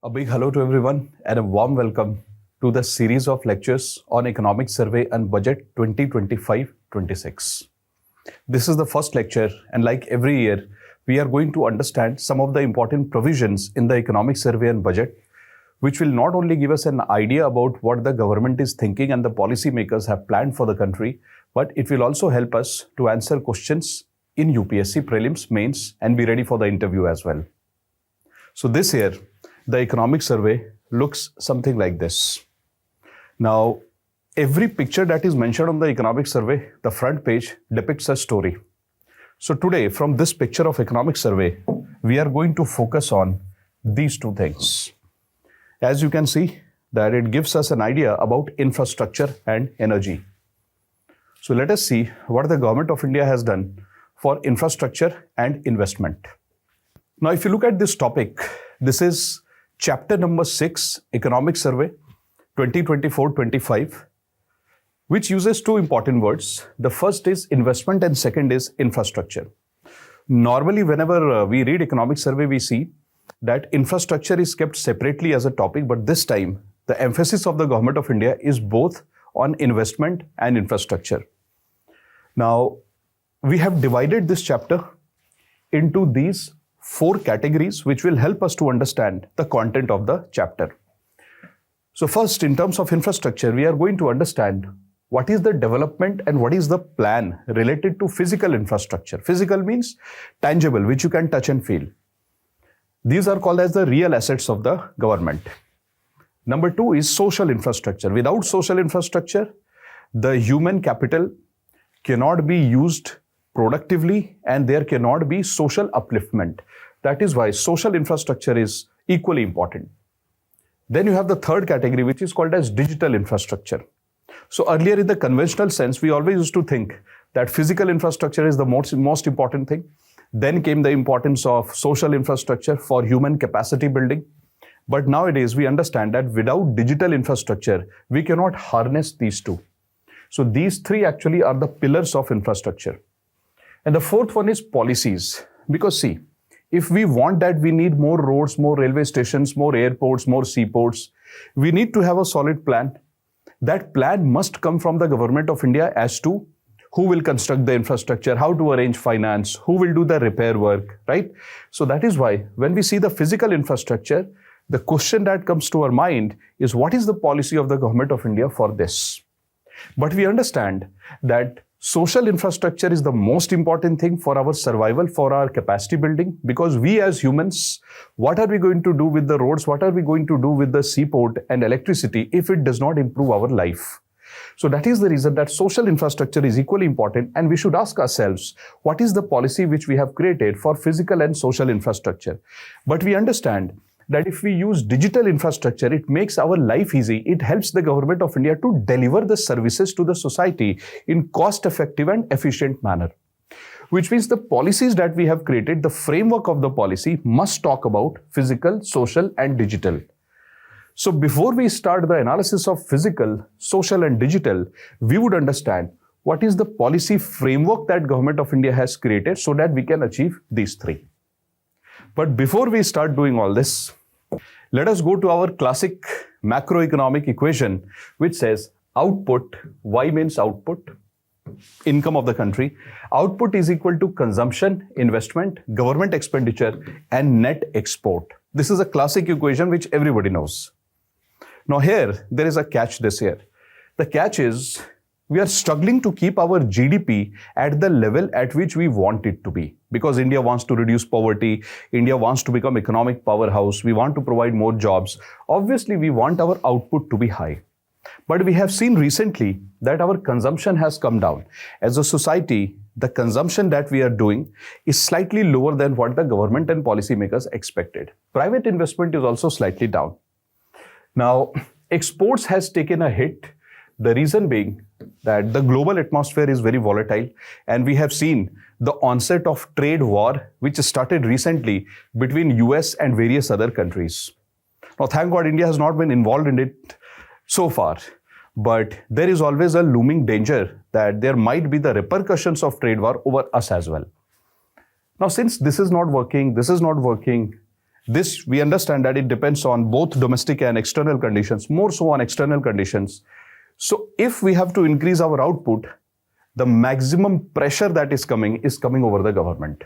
A big hello to everyone and a warm welcome to the series of lectures on Economic Survey and Budget 2025-26. This is the first lecture, and like every year, we are going to understand some of the important provisions in the Economic Survey and Budget, which will not only give us an idea about what the government is thinking and the policymakers have planned for the country, but it will also help us to answer questions in UPSC Prelims, Mains, and be ready for the interview as well. So this year, the economic survey looks something like this. Now, every picture that is mentioned on the economic survey, the front page depicts a story. So today, from this picture of economic survey, we are going to focus on these two things. As you can see, that it gives us an idea about infrastructure and energy. So let us see what the government of India has done for infrastructure and investment. Now, if you look at this topic, this is chapter number 6, Economic Survey 2024-25, which uses two important words. The first is investment and second is infrastructure. Normally, whenever we read economic survey, we see that infrastructure is kept separately as a topic, but this time, the emphasis of the government of India is both on investment and infrastructure. Now, we have divided this chapter into these 4 categories, which will help us to understand the content of the chapter. So first, in terms of infrastructure, we are going to understand what is the development and what is the plan related to physical infrastructure. Physical means tangible, which you can touch and feel. These are called as the real assets of the government. Number 2 is social infrastructure. Without social infrastructure, the human capital cannot be used productively and there cannot be social upliftment. That is why social infrastructure is equally important. Then you have the third category, which is called as digital infrastructure. So earlier in the conventional sense, we always used to think that physical infrastructure is the most important thing. Then came the importance of social infrastructure for human capacity building. But nowadays we understand that without digital infrastructure, we cannot harness these two. So these 3 actually are the pillars of infrastructure. And the fourth one is policies. Because see, if we want that we need more roads, more railway stations, more airports, more seaports, we need to have a solid plan. That plan must come from the government of India as to who will construct the infrastructure, how to arrange finance, who will do the repair work, right? So that is why when we see the physical infrastructure, the question that comes to our mind is what is the policy of the government of India for this? But we understand that social infrastructure is the most important thing for our survival, for our capacity building, because we as humans, what are we going to do with the roads? What are we going to do with the seaport and electricity if it does not improve our life? So that is the reason that social infrastructure is equally important, and we should ask ourselves, what is the policy which we have created for physical and social infrastructure? But we understand that if we use digital infrastructure, it makes our life easy. It helps the government of India to deliver the services to the society in cost-effective and efficient manner. Which means the policies that we have created, the framework of the policy must talk about physical, social, and digital. So before we start the analysis of physical, social, and digital, we would understand what is the policy framework that government of India has created so that we can achieve these 3. But before we start doing all this, let us go to our classic macroeconomic equation, which says output. Y means output, income of the country. Output is equal to consumption, investment, government expenditure, and net export. This is a classic equation which everybody knows. Now here, there is a catch this year. The catch is we are struggling to keep our GDP at the level at which we want it to be, because India wants to reduce poverty, India wants to become economic powerhouse, we want to provide more jobs. Obviously, we want our output to be high. But we have seen recently that our consumption has come down. As a society, the consumption that we are doing is slightly lower than what the government and policymakers expected. Private investment is also slightly down. Now, exports has taken a hit. The reason being that the global atmosphere is very volatile, and we have seen the onset of trade war, which started recently between US and various other countries. Now, thank God India has not been involved in it so far, but there is always a looming danger that there might be the repercussions of trade war over us as well. Now, since this is not working, This, we understand that it depends on both domestic and external conditions, more so on external conditions. So if we have to increase our output, the maximum pressure that is coming over the government.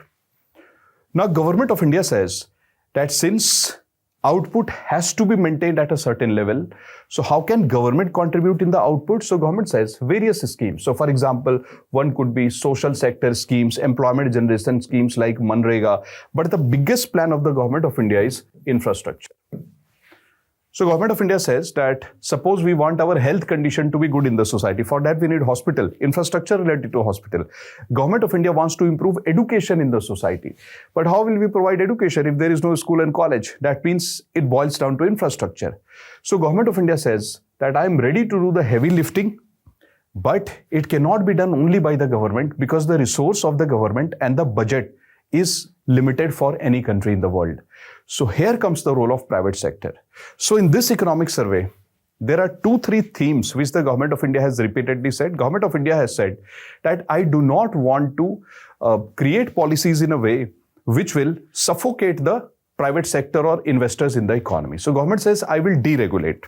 Now, Government of India says that since output has to be maintained at a certain level, so how can government contribute in the output? So government says various schemes. So for example, one could be social sector schemes, employment generation schemes like Manrega. But the biggest plan of the Government of India is infrastructure. So Government of India says that suppose we want our health condition to be good in the society. For that we need hospital, infrastructure related to hospital. Government of India wants to improve education in the society. But how will we provide education if there is no school and college? That means it boils down to infrastructure. So Government of India says that I am ready to do the heavy lifting, but it cannot be done only by the government because the resource of the government and the budget is limited for any country in the world. So here comes the role of private sector. So in this economic survey, there are 2-3 themes which the Government of India has repeatedly said. Government of India has said that I do not want to create policies in a way which will suffocate the private sector or investors in the economy. So government says I will deregulate.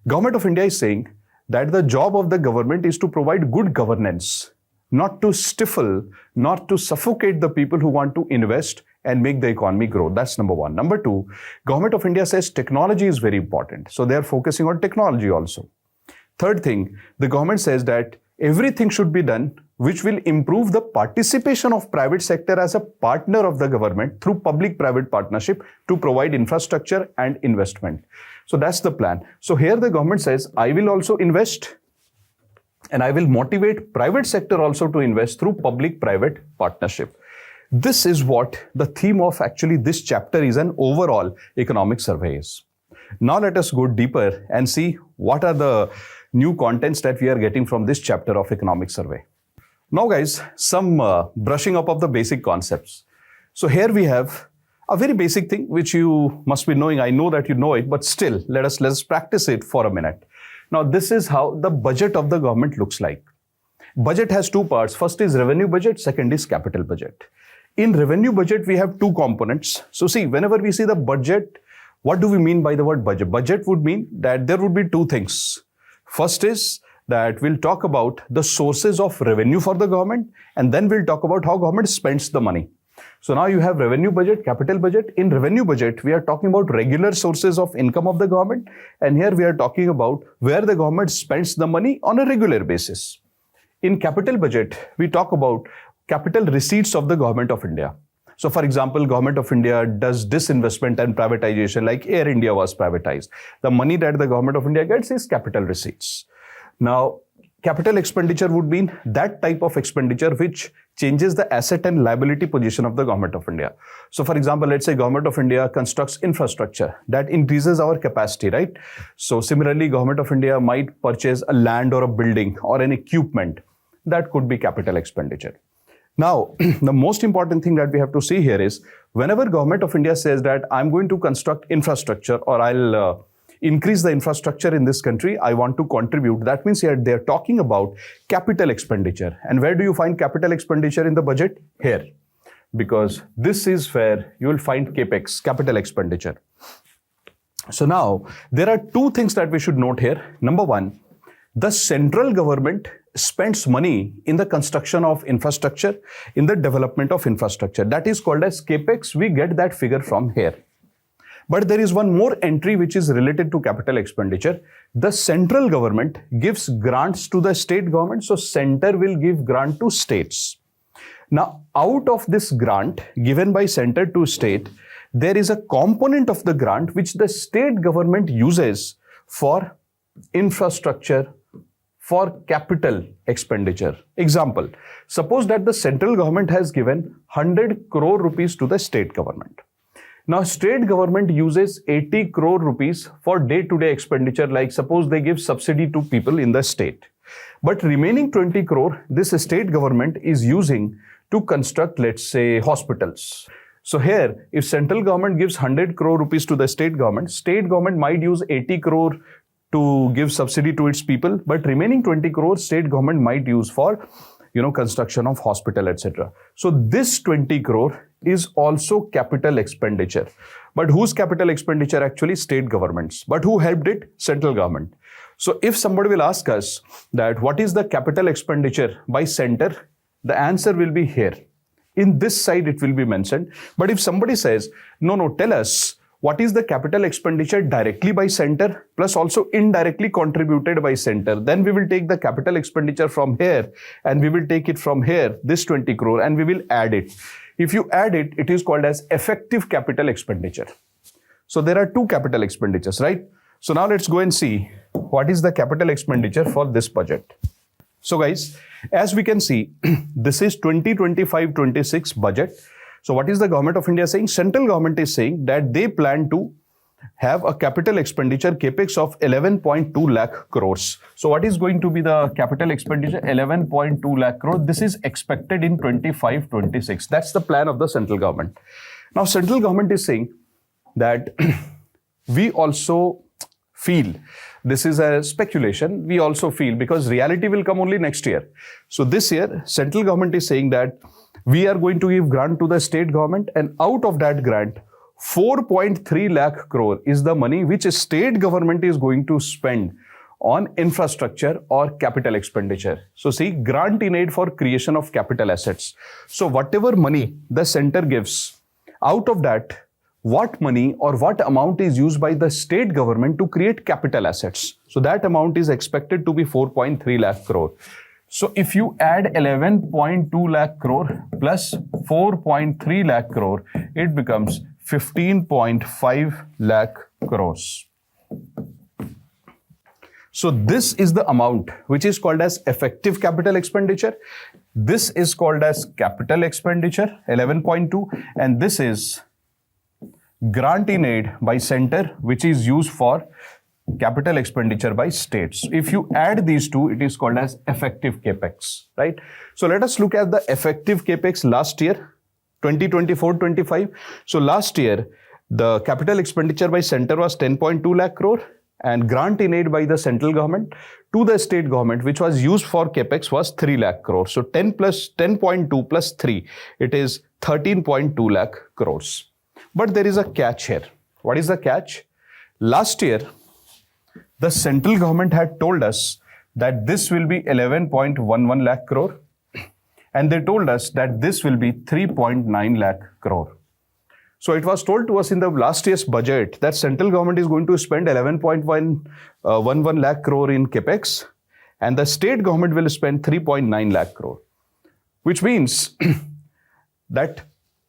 Government of India is saying that the job of the government is to provide good governance, not to stifle, not to suffocate the people who want to invest and make the economy grow. That's number one. Number two, Government of India says technology is very important. So they are focusing on technology also. Third thing, the government says that everything should be done which will improve the participation of private sector as a partner of the government through public-private partnership to provide infrastructure and investment. So that's the plan. So here the government says, I will also invest and I will motivate private sector also to invest through public-private partnership. This is what the theme of actually this chapter is, an overall economic survey is. Now let us go deeper and see what are the new contents that we are getting from this chapter of economic survey. Now guys, some brushing up of the basic concepts. So here we have a very basic thing which you must be knowing. I know that you know it, but still let's practice it for a minute. Now this is how the budget of the government looks like. Budget has two parts. First is revenue budget, second is capital budget. In revenue budget, we have two components. So see, whenever we see the budget, what do we mean by the word budget? Budget would mean that there would be two things. First is that we'll talk about the sources of revenue for the government, and then we'll talk about how government spends the money. So now you have revenue budget, capital budget. In revenue budget, we are talking about regular sources of income of the government. And here we are talking about where the government spends the money on a regular basis. In capital budget, we talk about capital receipts of the Government of India. So for example, Government of India does disinvestment and privatization, like Air India was privatized. The money that the Government of India gets is capital receipts. Now, capital expenditure would mean that type of expenditure which changes the asset and liability position of the Government of India. So for example, let's say Government of India constructs infrastructure that increases our capacity, right? So similarly, Government of India might purchase a land or a building or an equipment. That could be capital expenditure. Now, the most important thing that we have to see here is whenever Government of India says that I'm going to construct infrastructure or I'll increase the infrastructure in this country, I want to contribute. That means here they're talking about capital expenditure. And where do you find capital expenditure in the budget? Here. Because this is where you will find CAPEX, capital expenditure. So now, there are two things that we should note here. Number one, the central government spends money in the construction of infrastructure, in the development of infrastructure. That is called as CAPEX. We get that figure from here. But there is one more entry which is related to capital expenditure. The central government gives grants to the state government. So center will give grant to states. Now, out of this grant given by center to state, there is a component of the grant which the state government uses for infrastructure, for capital expenditure. Example, suppose that the central government has given 100 crore rupees to the state government. Now, state government uses 80 crore rupees for day-to-day expenditure, like suppose they give subsidy to people in the state. But remaining 20 crore, this state government is using to construct, let's say, hospitals. So here, if central government gives 100 crore rupees to the state government might use 80 crore to give subsidy to its people, but remaining 20 crore state government might use for, construction of hospital, etc. So this 20 crore is also capital expenditure. But whose capital expenditure? Actually state governments. But who helped it? Central government. So if somebody will ask us that what is the capital expenditure by center, the answer will be here. In this side it will be mentioned. But if somebody says, no, tell us what is the capital expenditure directly by center plus also indirectly contributed by center, then we will take the capital expenditure from here and we will take it from here, this 20 crore, and we will add it. If you add it, it is called as effective capital expenditure. So there are two capital expenditures, right? So now let's go and see what is the capital expenditure for this budget. So guys, as we can see, this is 2025-26 budget. So what is the government of India saying? Central government is saying that they plan to have a capital expenditure capex of 11.2 lakh crores. So what is going to be the capital expenditure? 11.2 lakh crore. This is expected in 25-26. That's the plan of the central government. Now central government is saying that we also feel, this is a speculation, we also feel, because reality will come only next year. So this year, central government is saying that we are going to give grant to the state government, and out of that grant, 4.3 lakh crore is the money which a state government is going to spend on infrastructure or capital expenditure. So see, grant in aid for creation of capital assets. So whatever money the center gives, out of that, what money or what amount is used by the state government to create capital assets. So that amount is expected to be 4.3 lakh crore. So if you add 11.2 lakh crore plus 4.3 lakh crore, it becomes 15.5 lakh crores. So this is the amount which is called as effective capital expenditure. This is called as capital expenditure, 11.2, and this is grant in aid by center, which is used for capital expenditure by states. If you add these two, it is called as effective capex, right? So let us look at the effective capex last year, 2024-25. So last year, the capital expenditure by center was 10.2 lakh crore and grant in aid by the central government to the state government, which was used for capex, was 3 lakh crore. So 10.2 plus 3, it is 13.2 lakh crores. But there is a catch here. What is the catch? Last year, the central government had told us that this will be 11.11 lakh crore, and they told us that this will be 3.9 lakh crore. So it was told to us in the last year's budget that central government is going to spend 11.11 lakh crore in capex, and the state government will spend 3.9 lakh crore, which means that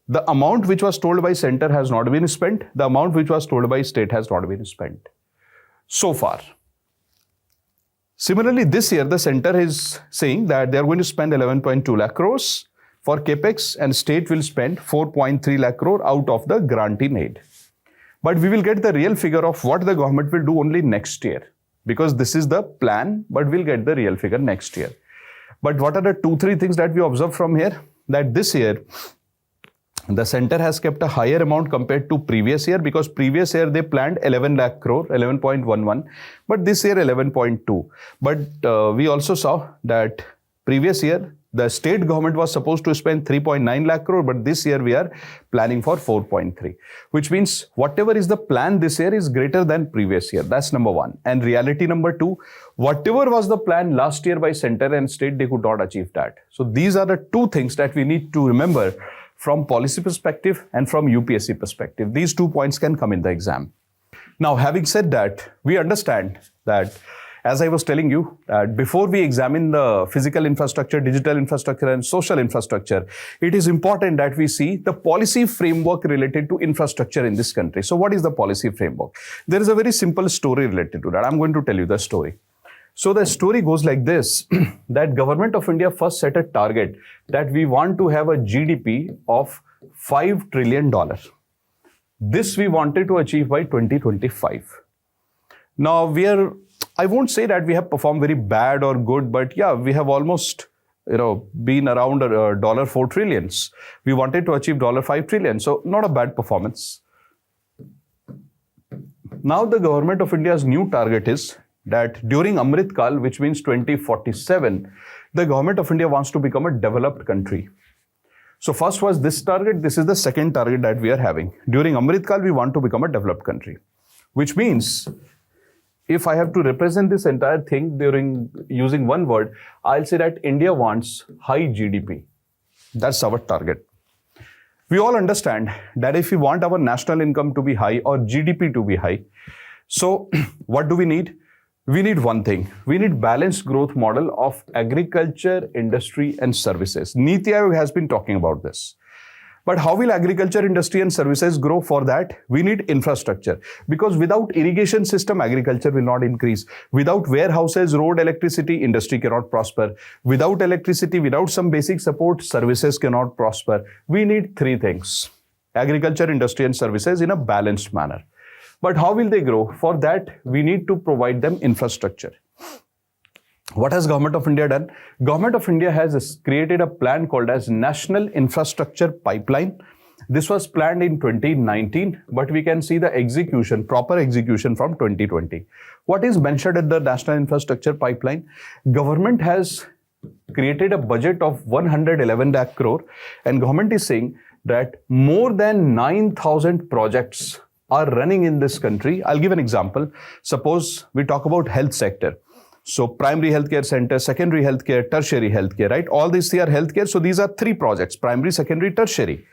the amount which was told by center has not been spent, the amount which was told by state has not been spent so far. Similarly, this year, the center is saying that they are going to spend 11.2 lakh crores for capex and state will spend 4.3 lakh crore out of the grant in aid. But we will get the real figure of what the government will do only next year, because this is the plan, but we'll get the real figure next year. But what are the 2-3 things that we observe from here? That this year, the center has kept a higher amount compared to previous year, because previous year they planned 11 lakh crore, 11.11, but this year 11.2. But we also saw that previous year the state government was supposed to spend 3.9 lakh crore, but this year we are planning for 4.3, which means whatever is the plan this year is greater than previous year. That's number one. And reality number two, whatever was the plan last year by center and state, they could not achieve that. So these are the two things that we need to remember from policy perspective and from UPSC perspective. These 2 points can come in the exam. Now, having said that, we understand that, as I was telling you, that before we examine the physical infrastructure, digital infrastructure, and social infrastructure, it is important that we see the policy framework related to infrastructure in this country. So what is the policy framework? There is a very simple story related to that. I'm going to tell you the story. So the story goes like this, that government of India first set a target that we want to have a GDP of $5 trillion. This we wanted to achieve by 2025. Now I won't say that we have performed very bad or good, but yeah, we have almost been around $4 trillion. We wanted to achieve $5 trillion. So not a bad performance. Now the government of India's new target is that during Amrit Kal, which means 2047, the government of India wants to become a developed country. So first was this target. This is the second target that we are having. During Amrit Kal, we want to become a developed country, which means if I have to represent this entire thing during using one word, I'll say that India wants high GDP. That's our target. We all understand that if we want our national income to be high or GDP to be high, so what do we need? We need one thing. We need balanced growth model of agriculture, industry, and services. Niti Aayog has been talking about this. But how will agriculture, industry, and services grow? For that, we need infrastructure. Because without irrigation system, agriculture will not increase. Without warehouses, road, electricity, industry cannot prosper. Without electricity, without some basic support, services cannot prosper. We need three things: agriculture, industry, and services in a balanced manner. But how will they grow? For that, we need to provide them infrastructure. What has Government of India done? Government of India has created a plan called as National Infrastructure Pipeline. This was planned in 2019, but we can see the execution, proper execution from 2020. What is mentioned in the National Infrastructure Pipeline? Government has created a budget of 111 lakh crore, and government is saying that more than 9,000 projects are running in this country. I'll give an example. Suppose we talk about health sector. So primary healthcare center, secondary healthcare, tertiary healthcare, right? All these three are healthcare. So these are three projects: primary, secondary, tertiary.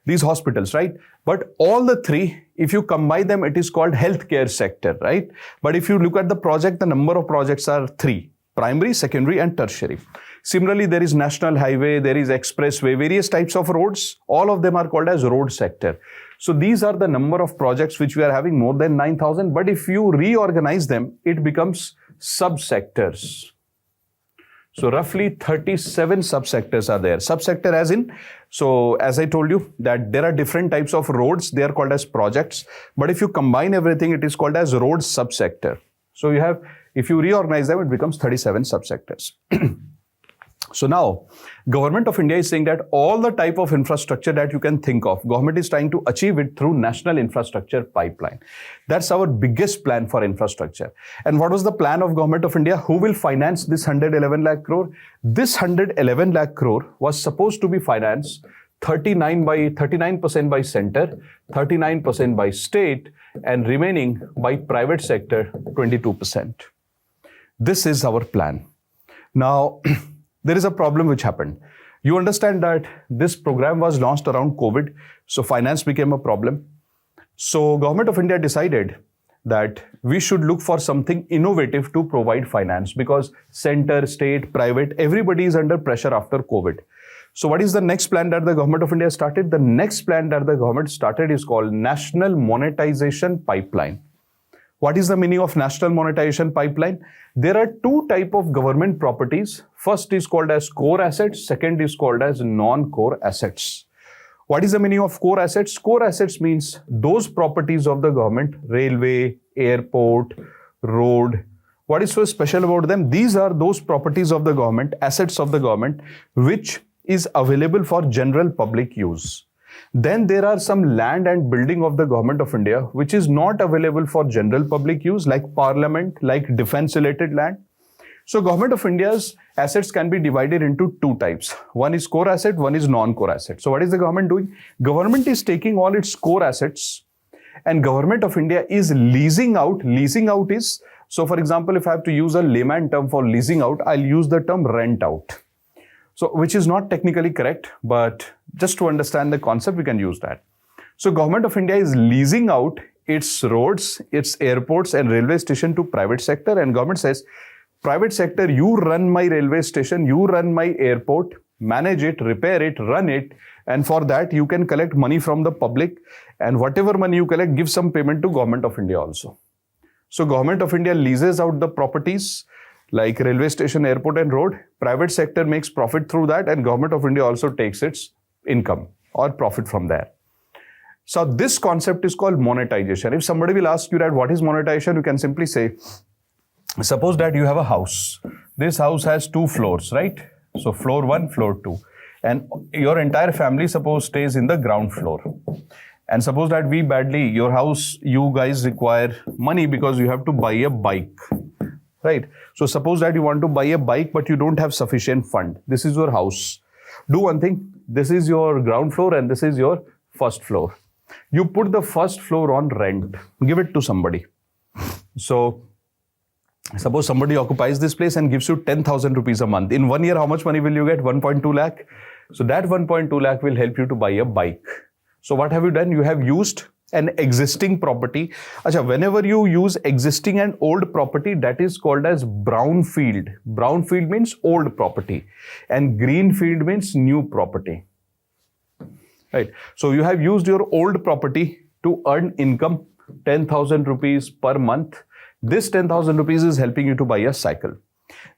These hospitals, right? But all the three, if you combine them, it is called healthcare sector, right? But if you look at the project, the number of projects are three: primary, secondary, and tertiary. Similarly, there is national highway, there is expressway, various types of roads. All of them are called as road sector. So these are the number of projects which we are having, more than 9,000. But if you reorganize them, it becomes subsectors. So roughly 37 subsectors are there. Subsector as in, so as I told you that there are different types of roads. They are called as projects. But if you combine everything, it is called as road subsector. So you have, if you reorganize them, it becomes 37 subsectors. So now, Government of India is saying that all the type of infrastructure that you can think of, government is trying to achieve it through National Infrastructure Pipeline. That's our biggest plan for infrastructure. And what was the plan of Government of India? Who will finance this 111 lakh crore? This 111 lakh crore was supposed to be financed 39% by center, 39% by state, and remaining by private sector, 22%. This is our plan. Now, there is a problem which happened. You understand that this program was launched around COVID, so finance became a problem. So Government of India decided that we should look for something innovative to provide finance, because center, state, private, everybody is under pressure after COVID. So what is the next plan that the Government of India started? The next plan that the government started is called National Monetization Pipeline. What is the meaning of National Monetization Pipeline? There are two types of government properties. First is called as core assets. Second is called as non-core assets. What is the meaning of core assets? Core assets means those properties of the government: railway, airport, road. What is so special about them? These are those properties of the government, assets of the government, which is available for general public use. Then there are some land and building of the Government of India which is not available for general public use, like parliament, like defense related land. So Government of India's assets can be divided into two types. One is core asset, one is non-core asset. So what is the government doing? Government is taking all its core assets and Government of India is leasing out. Leasing out is, so for example, if I have to use a layman term for leasing out, I'll use the term rent out. So, which is not technically correct, but just to understand the concept, we can use that. So, Government of India is leasing out its roads, its airports and railway station to private sector, and government says, private sector, you run my railway station, you run my airport, manage it, repair it, run it, and for that you can collect money from the public, and whatever money you collect, give some payment to Government of India also. So, Government of India leases out the properties like railway station, airport and road. Private sector makes profit through that, and Government of India also takes its income or profit from there. So this concept is called monetization. If somebody will ask you that what is monetization, you can simply say, suppose that you have a house. This house has 2 floors, right? So floor 1, floor 2. And your entire family suppose stays in the ground floor. And suppose that your house, you guys require money because you have to buy a bike. Right? So suppose that you want to buy a bike, but you don't have sufficient fund. This is your house. Do one thing. this is your ground floor and this is your first floor. You put the first floor on rent, give it to somebody. So suppose somebody occupies this place and gives you 10,000 rupees a month. In 1 year, how much money will you get? 1.2 lakh. So that 1.2 lakh will help you to buy a bike. So what have you done? You have used an existing property. Achha, whenever you use existing and old property, that is called as brownfield. Brownfield means old property and greenfield means new property. Right. So you have used your old property to earn income, 10,000 rupees per month. This 10,000 rupees is helping you to buy a cycle.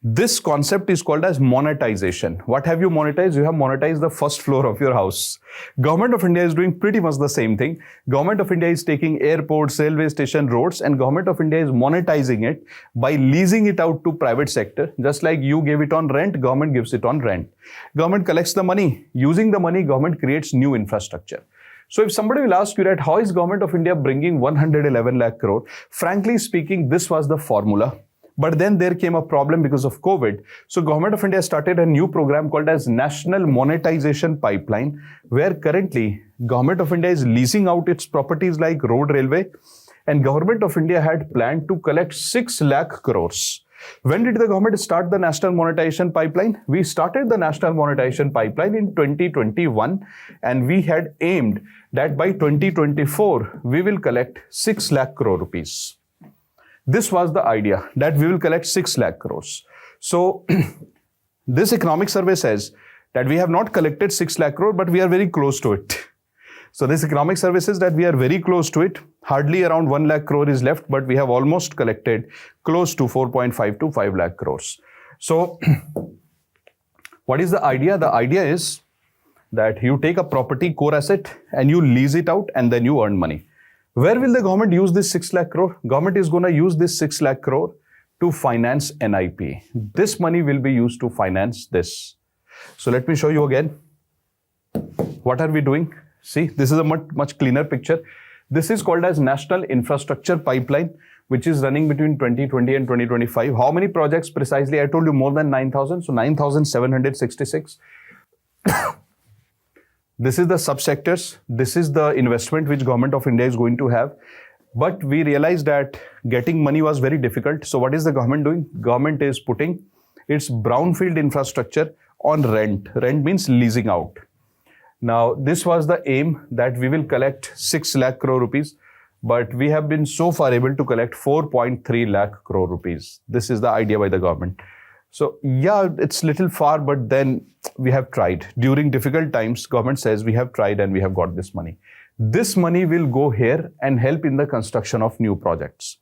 This concept is called as monetization. What have you monetized? You have monetized the first floor of your house. Government of India is doing pretty much the same thing. Government of India is taking airports, railway station, roads, and Government of India is monetizing it by leasing it out to private sector. Just like you gave it on rent, government gives it on rent. Government collects the money. Using the money, government creates new infrastructure. So if somebody will ask you that how is Government of India bringing 111 lakh crore? Frankly speaking, this was the formula. But then there came a problem because of COVID. So Government of India started a new program called as National Monetization Pipeline, where currently Government of India is leasing out its properties like road, railway, and Government of India had planned to collect 6 lakh crores. When did the government start the National Monetization Pipeline? We started the National Monetization Pipeline in 2021 and we had aimed that by 2024 we will collect 6 lakh crore rupees. This was the idea, that we will collect 6 lakh crores. So this economic survey says that we have not collected 6 lakh crore, but we are very close to it. So this economic survey says that we are very close to it. Hardly around 1 lakh crore is left, but we have almost collected close to 4.5 to 5 lakh crores. So what is the idea? The idea is that you take a property core asset and you lease it out and then you earn money. Where will the government use this 6 lakh crore? Government is going to use this 6 lakh crore to finance NIP. This money will be used to finance this. So let me show you again. What are we doing? See, this is a much cleaner picture. This is called as National Infrastructure Pipeline, which is running between 2020 and 2025. How many projects precisely? I told you more than 9,000. So 9,766. This is the subsectors. This is the investment which Government of India is going to have. But we realized that getting money was very difficult. So what is the government doing? Government is putting its brownfield infrastructure on rent. Rent means leasing out. Now, this was the aim that we will collect 6 lakh crore rupees, but we have been so far able to collect 4.3 lakh crore rupees. This is the idea by the government. So yeah, it's little far, but then we have tried. During difficult times, government says we have tried and we have got this money. This money will go here and help in the construction of new projects.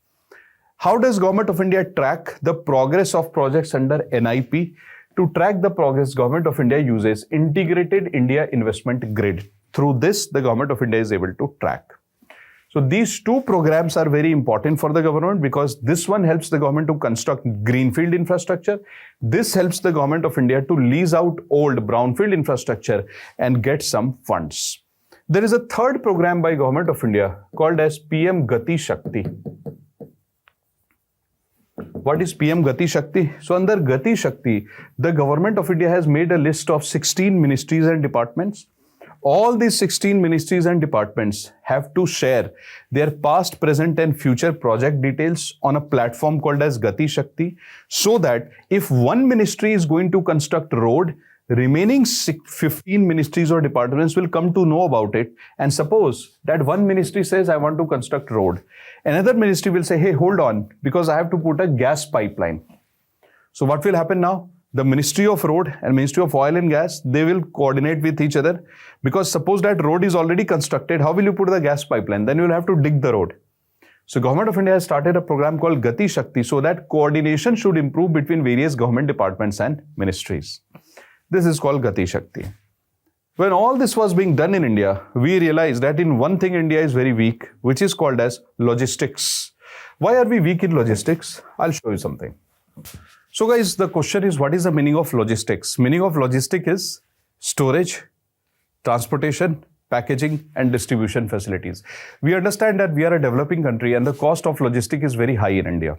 How does Government of India track the progress of projects under NIP? To track the progress, Government of India uses Integrated India Investment Grid. Through this, the Government of India is able to track. So these two programs are very important for the government because this one helps the government to construct greenfield infrastructure. This helps the Government of India to lease out old brownfield infrastructure and get some funds. There is a third program by Government of India called as PM Gati Shakti. What is PM Gati Shakti? So under Gati Shakti, the Government of India has made a list of 16 ministries and departments. All these 16 ministries and departments have to share their past, present and future project details on a platform called as Gati Shakti, so that if one ministry is going to construct road, remaining 15 ministries or departments will come to know about it. And suppose that one ministry says, I want to construct road. Another ministry will say, hey, hold on, because I have to put a gas pipeline. So what will happen now? The Ministry of Road and Ministry of Oil and Gas, they will coordinate with each other, because suppose that road is already constructed, how will you put the gas pipeline? Then you will have to dig the road. So Government of India has started a program called Gati Shakti so that coordination should improve between various government departments and ministries. This is called Gati Shakti. When all this was being done in India, we realized that in one thing India is very weak, which is called as logistics. Why are we weak in logistics? I'll show you something. So guys, the question is, what is the meaning of logistics? Meaning of logistics is storage, transportation, packaging and distribution facilities. We understand that we are a developing country and the cost of logistics is very high in India.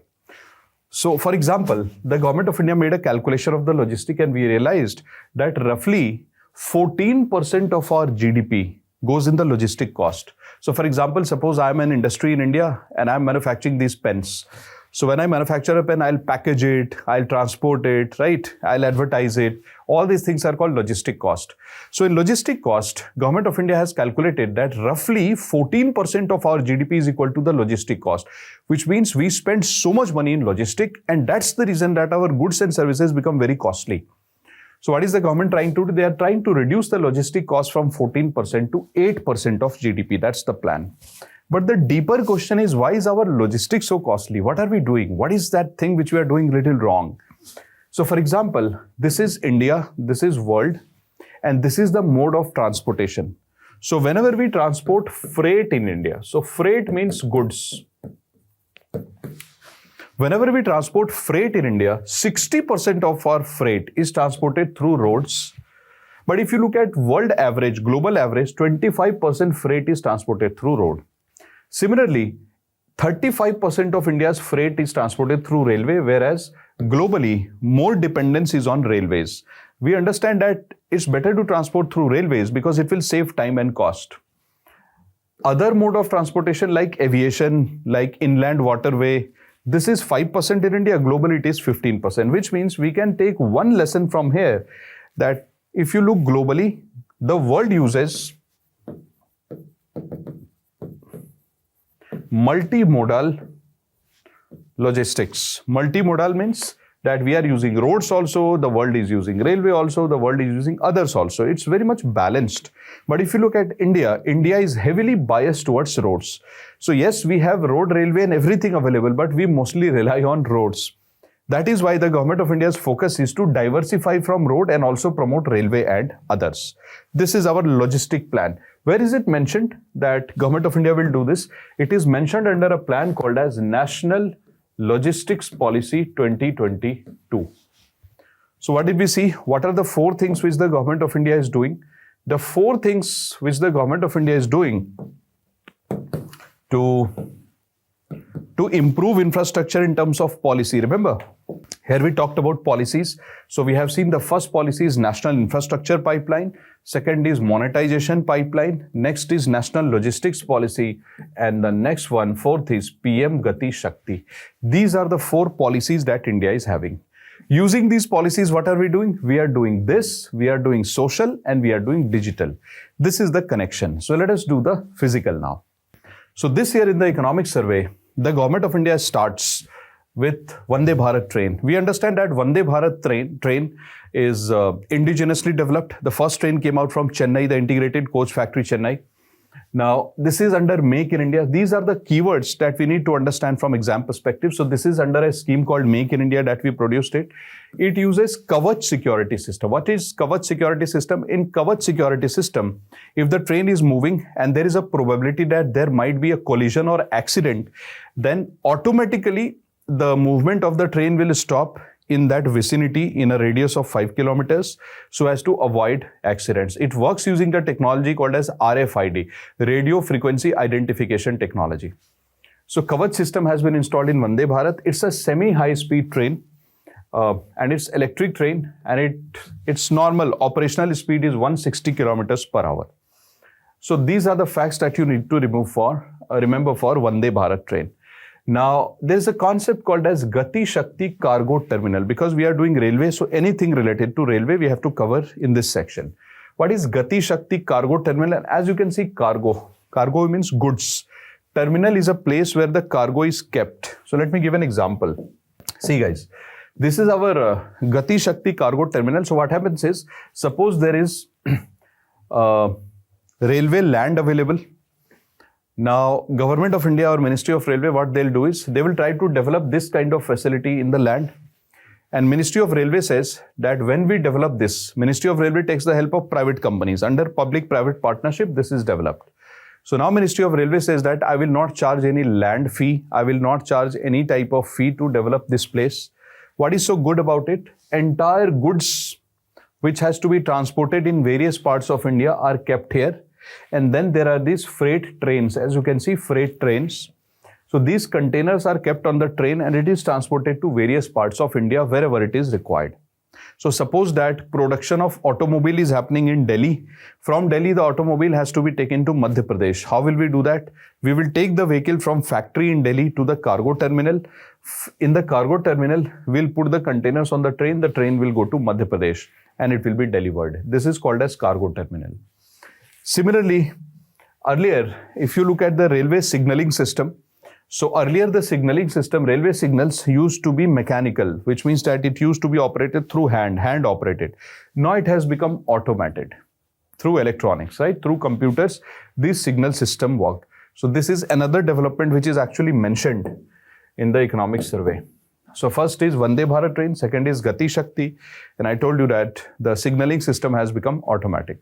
So for example, the Government of India made a calculation of the logistic and we realized that roughly 14% of our GDP goes in the logistic cost. So for example, suppose I'm an industry in India and I'm manufacturing these pens. So when I manufacture a pen, I'll package it, I'll transport it, right? I'll advertise it. All these things are called logistic cost. So in logistic cost, Government of India has calculated that roughly 14% of our GDP is equal to the logistic cost, which means we spend so much money in logistic, and that's the reason that our goods and services become very costly. So what is the government trying to do? They are trying to reduce the logistic cost from 14% to 8% of GDP. That's the plan. But the deeper question is, why is our logistics so costly? What are we doing? What is that thing which we are doing little wrong? So for example, this is India, this is world, and this is the mode of transportation. So whenever we transport freight in India, so freight means goods. Whenever we transport freight in India, 60% of our freight is transported through roads. But if you look at world average, global average, 25% freight is transported through road. Similarly, 35% of India's freight is transported through railway, whereas globally, more dependence is on railways. We understand that it's better to transport through railways because it will save time and cost. Other mode of transportation like aviation, like inland waterway, this is 5% in India, globally it is 15%, which means we can take one lesson from here that if you look globally, the world uses multimodal logistics. Multimodal means that we are using roads also, the world is using railway also, the world is using others also. It's very much balanced. But if you look at India, India is heavily biased towards roads. So yes, we have road, railway and everything available, but we mostly rely on roads. That is why the Government of India's focus is to diversify from road and also promote railway and others. This is our logistic plan. Where is it mentioned that Government of India will do this? It is mentioned under a plan called as National Logistics Policy 2022. So what did we see? What are the 4 things which the Government of India is doing? The 4 things which the Government of India is doing to improve infrastructure in terms of policy. Remember, here we talked about policies. So we have seen the first policy is National Infrastructure Pipeline. Second is Monetization Pipeline. Next is National Logistics Policy. And the next one, 4th is PM Gati Shakti. These are the 4 policies that India is having. Using these policies, what are we doing? We are doing this, we are doing social, and we are doing digital. This is the connection. So let us do the physical now. So this year in the economic survey, the Government of India starts with Vande Bharat train. We understand that Vande Bharat train is indigenously developed. The first train came out from Chennai, the integrated coach factory Chennai. Now, this is under Make in India. These are the keywords that we need to understand from exam perspective. So this is under a scheme called Make in India that we produced it. It uses Kavach security system. What is Kavach security system? In Kavach security system, if the train is moving and there is a probability that there might be a collision or accident, then automatically the movement of the train will stop in that vicinity in a radius of 5 kilometers so as to avoid accidents. It works using the technology called as RFID, Radio Frequency Identification Technology. So Kavach system has been installed in Vande Bharat. It's a semi-high speed train and it's electric train, and its normal operational speed is 160 kilometers per hour. So these are the facts that you need to remember for Vande Bharat train. Now, there's a concept called as Gati Shakti Cargo Terminal. Because we are doing railway, so anything related to railway we have to cover in this section. What is Gati Shakti Cargo Terminal? As you can see, cargo. Cargo means goods. Terminal is a place where the cargo is kept. So let me give an example. See guys, this is our Gati Shakti Cargo Terminal. So what happens is, suppose there is railway land available. Now, Government of India or Ministry of Railway, what they'll do is, they will try to develop this kind of facility in the land. And Ministry of Railway says that when we develop this, Ministry of Railway takes the help of private companies. Under public-private partnership, this is developed. So now Ministry of Railway says that I will not charge any land fee. I will not charge any type of fee to develop this place. What is so good about it? Entire goods which has to be transported in various parts of India are kept here. And then there are these freight trains. As you can see, freight trains. So these containers are kept on the train and it is transported to various parts of India wherever it is required. So suppose that production of automobile is happening in Delhi. From Delhi, the automobile has to be taken to Madhya Pradesh. How will we do that? We will take the vehicle from factory in Delhi to the cargo terminal. In the cargo terminal, we'll put the containers on the train. The train will go to Madhya Pradesh and it will be delivered. This is called as cargo terminal. Similarly, earlier, if you look at the railway signaling system, so earlier the signaling system, railway signals used to be mechanical, which means that it used to be operated through hand operated. Now it has become automated through electronics, right? Through computers, this signal system worked. So this is another development which is actually mentioned in the economic survey. So first is Vande Bharat train, second is Gati Shakti, and I told you that the signaling system has become automatic.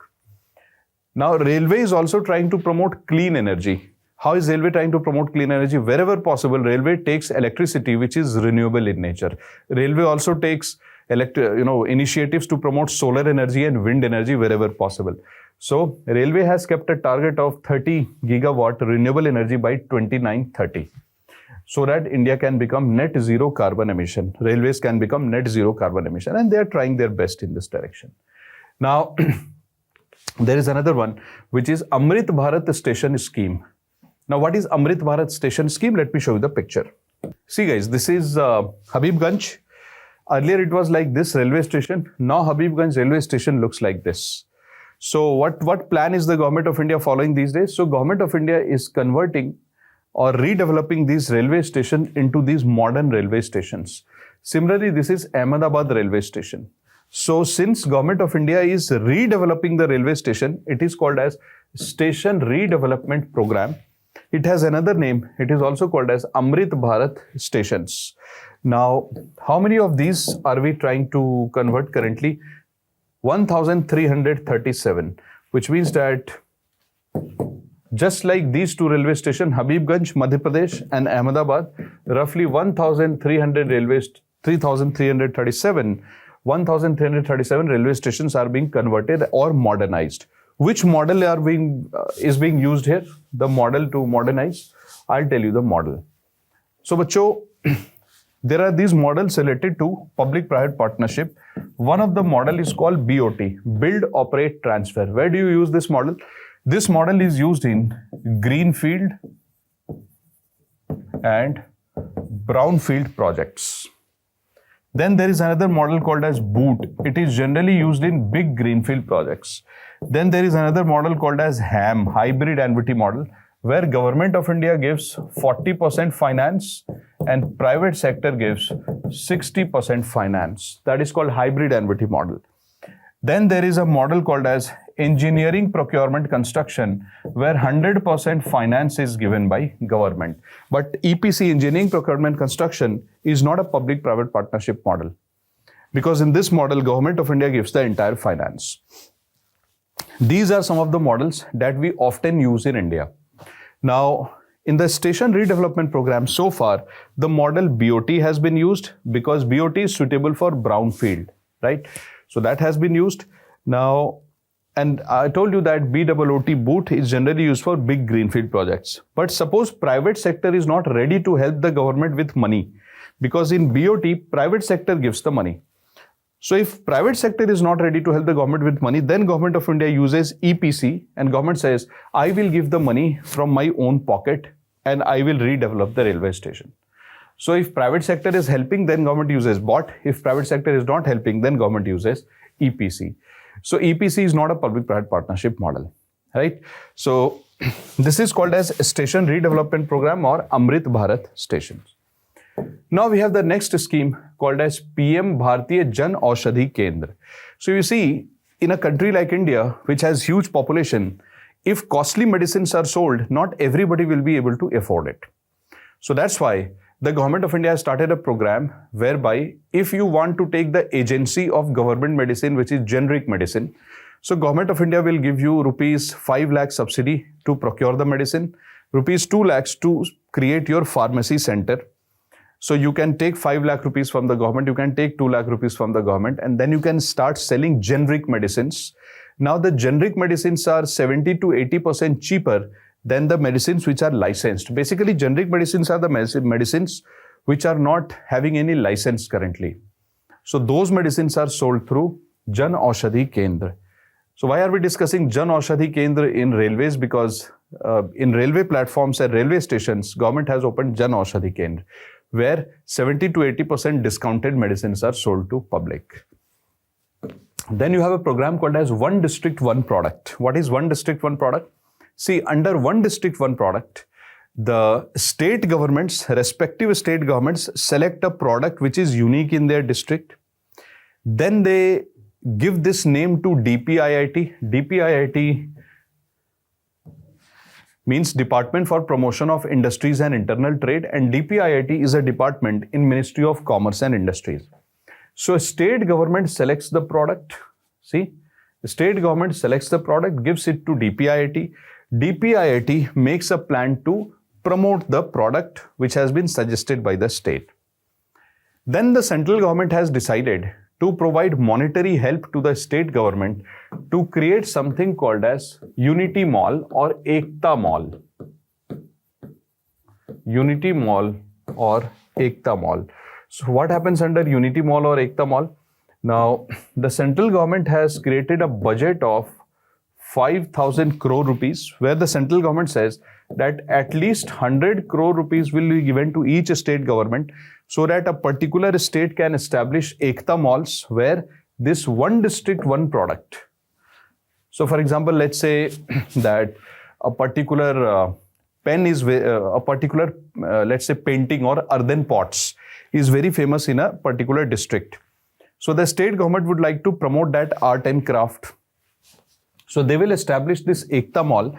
Now railway is also trying to promote clean energy. How is railway trying to promote clean energy? Wherever possible, railway takes electricity which is renewable in nature. Railway also takes initiatives to promote solar energy and wind energy wherever possible. So railway has kept a target of 30 gigawatt renewable energy by 2930. So that India can become net zero carbon emission. Railways can become net zero carbon emission, and they are trying their best in this direction. Now, there is another one, which is Amrit Bharat Station Scheme. Now, what is Amrit Bharat Station Scheme? Let me show you the picture. See guys, this is Habibganj. Earlier it was like this railway station. Now Habibganj railway station looks like this. So what plan is the government of India following these days? So government of India is converting or redeveloping these railway stations into these modern railway stations. Similarly, this is Ahmedabad railway station. So since government of India is redeveloping the railway station, it is called as Station Redevelopment Program. It has another name. It is also called as Amrit Bharat stations. Now, how many of these are we trying to convert currently? 1,337, which means that just like these two railway stations, Habibganj, Madhya Pradesh and Ahmedabad, roughly 1,337 railway stations are being converted or modernized. Which model is being used here? The model to modernize. I'll tell you the model. So, bacho, there are these models related to public-private partnership. One of the model is called BOT, Build, Operate, Transfer. Where do you use this model? This model is used in greenfield and brownfield projects. Then there is another model called as BOOT. It is generally used in big greenfield projects. Then there is another model called as HAM, Hybrid Annuity Model, where government of India gives 40% finance and private sector gives 60% finance. That is called Hybrid Annuity Model. Then there is a model called as Engineering Procurement Construction, where 100% finance is given by government. But EPC, Engineering Procurement Construction, is not a public-private partnership model, because in this model, government of India gives the entire finance. These are some of the models that we often use in India. Now, in the station redevelopment program so far, the model BOT has been used because BOT is suitable for brownfield, right? So that has been used. Now, and I told you that BOOT is generally used for big greenfield projects. But suppose private sector is not ready to help the government with money, because in BOT, private sector gives the money. So if private sector is not ready to help the government with money, then government of India uses EPC, and government says, I will give the money from my own pocket and I will redevelop the railway station. So if private sector is helping, then government uses BOT. If private sector is not helping, then government uses EPC. So EPC is not a public-private partnership model, right? So this is called as Station Redevelopment Program or Amrit Bharat Stations. Now we have the next scheme called as PM Bharatiya Jan Aushadhi Kendra. So you see, in a country like India, which has huge population, if costly medicines are sold, not everybody will be able to afford it. So that's why the government of India has started a program whereby if you want to take the agency of government medicine, which is generic medicine, so government of India will give you rupees 5 lakh subsidy to procure the medicine, rupees 2 lakhs to create your pharmacy center. So you can take 5 lakh rupees from the government, you can take 2 lakh rupees from the government, and then you can start selling generic medicines. Now the generic medicines are 70 to 80% cheaper than the medicines which are licensed. Basically, generic medicines are the medicines which are not having any license currently. So those medicines are sold through Jan Aushadhi Kendra. So why are we discussing Jan Aushadhi Kendra in railways? Because in railway platforms and railway stations, government has opened Jan Aushadhi Kendra, where 70 to 80% discounted medicines are sold to public. Then you have a program called as One District, One Product. What is One District, One Product? See, under One District, One Product, the state governments, respective state governments select a product which is unique in their district. Then they give this name to DPIIT. DPIIT means Department for Promotion of Industries and Internal Trade, and DPIIT is a department in Ministry of Commerce and Industries. So a state government selects the product. See, the state government selects the product, gives it to DPIIT. DPIIT makes a plan to promote the product which has been suggested by the state. Then the central government has decided to provide monetary help to the state government to create something called as Unity Mall or Ekta Mall. Unity Mall or Ekta Mall. So what happens under Unity Mall or Ekta Mall? Now, the central government has created a budget of 5,000 crore rupees, where the central government says that at least 100 crore rupees will be given to each state government so that a particular state can establish Ekta malls where this one district, one product. So for example, let's say that a particular pen is, a particular, let's say painting or earthen pots is very famous in a particular district. So the state government would like to promote that art and craft. So they will establish this Ekta Mall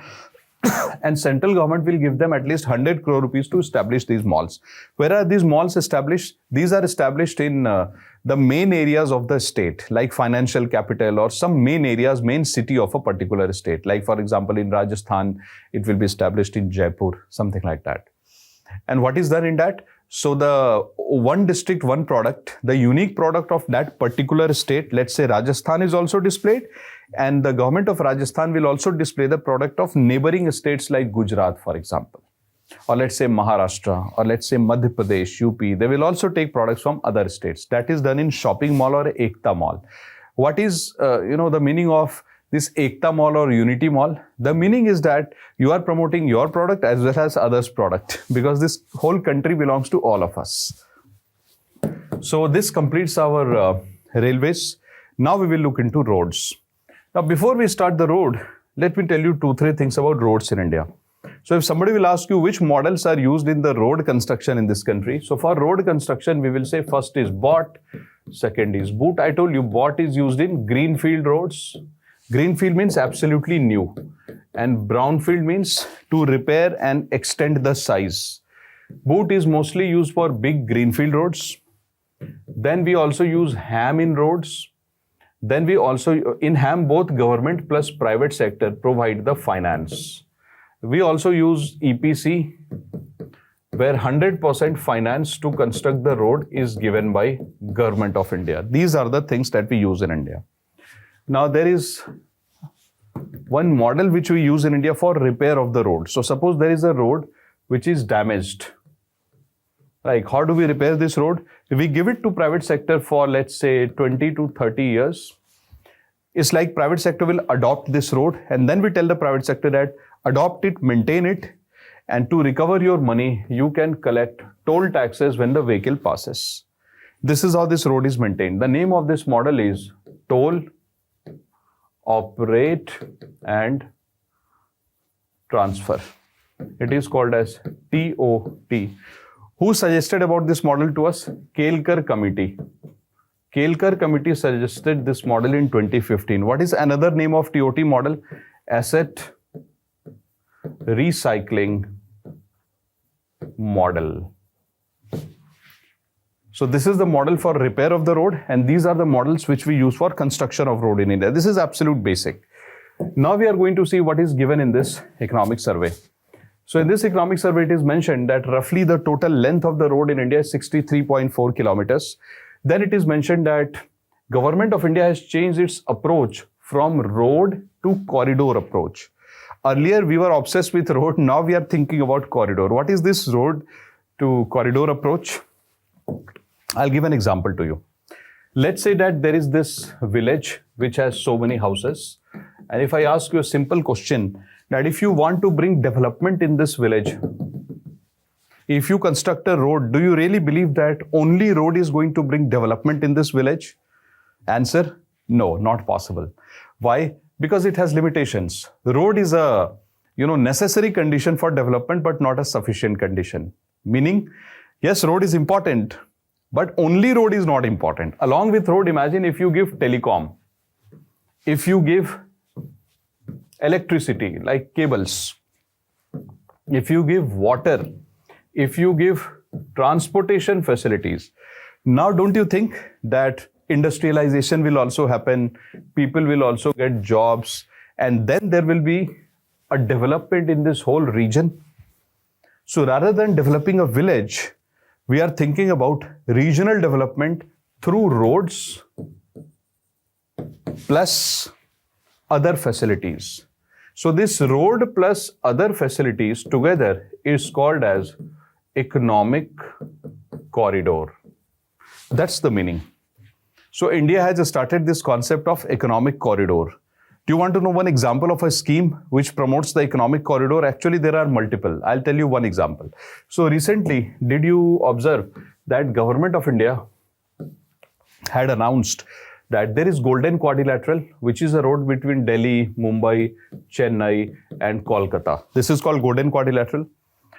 and central government will give them at least 100 crore rupees to establish these malls. Where are these malls established? These are established in the main areas of the state, like financial capital or some main areas, main city of a particular state. Like for example, in Rajasthan, it will be established in Jaipur, something like that. And what is done in that? So the one district, one product, the unique product of that particular state, let's say Rajasthan, is also displayed, and the government of Rajasthan will also display the product of neighboring states like Gujarat, for example, or let's say Maharashtra, or let's say Madhya Pradesh, UP. They will also take products from other states. That is done in shopping mall or Ekta Mall. What is, the meaning of this Ekta Mall or Unity Mall? The meaning is that you are promoting your product as well as others' product, because this whole country belongs to all of us. So this completes our railways. Now we will look into roads. Now before we start the road, let me tell you 2-3 things about roads in India. So if somebody will ask you which models are used in the road construction in this country. So for road construction, we will say first is BOT, second is BOOT. I told you BOT is used in greenfield roads. Greenfield means absolutely new, and brownfield means to repair and extend the size. BOOT is mostly used for big greenfield roads. Then we also use HAM in roads. Then we also, in HAM, both government plus private sector provide the finance. We also use EPC, where 100% finance to construct the road is given by Government of India. These are the things that we use in India. Now there is one model which we use in India for repair of the road. So suppose there is a road which is damaged. Like, how do we repair this road? If we give it to private sector for, let's say, 20 to 30 years, it's like private sector will adopt this road, and then we tell the private sector that adopt it, maintain it, and to recover your money, you can collect toll taxes when the vehicle passes. This is how this road is maintained. The name of this model is Toll, Operate, and Transfer. It is called as TOT. Who suggested about this model to us? Kelkar Committee. Kelkar Committee suggested this model in 2015. What is another name of TOT model? Asset Recycling Model. So this is the model for repair of the road, and these are the models which we use for construction of road in India. This is absolute basic. Now we are going to see what is given in this economic survey. So in this economic survey, it is mentioned that roughly the total length of the road in India is 63.4 kilometers. Then it is mentioned that Government of India has changed its approach from road to corridor approach. Earlier, we were obsessed with road. Now we are thinking about corridor. What is this road to corridor approach? I'll give an example to you. Let's say that there is this village which has so many houses. And if I ask you a simple question, that if you want to bring development in this village, if you construct a road, do you really believe that only road is going to bring development in this village? Answer, no, not possible. Why? Because it has limitations. The road is a necessary condition for development, but not a sufficient condition. Meaning, yes, road is important, but only road is not important. Along with road, imagine if you give telecom, if you give electricity like cables, if you give water, if you give transportation facilities. Now, don't you think that industrialization will also happen? People will also get jobs, and then there will be a development in this whole region. So rather than developing a village, we are thinking about regional development through roads plus other facilities. So this road plus other facilities together is called as economic corridor. That's the meaning. So India has started this concept of economic corridor. Do you want to know one example of a scheme which promotes the economic corridor? Actually, there are multiple. I'll tell you one example. So recently, did you observe that Government of India had announced that there is Golden Quadrilateral, which is a road between Delhi, Mumbai, Chennai, and Kolkata. This is called Golden Quadrilateral.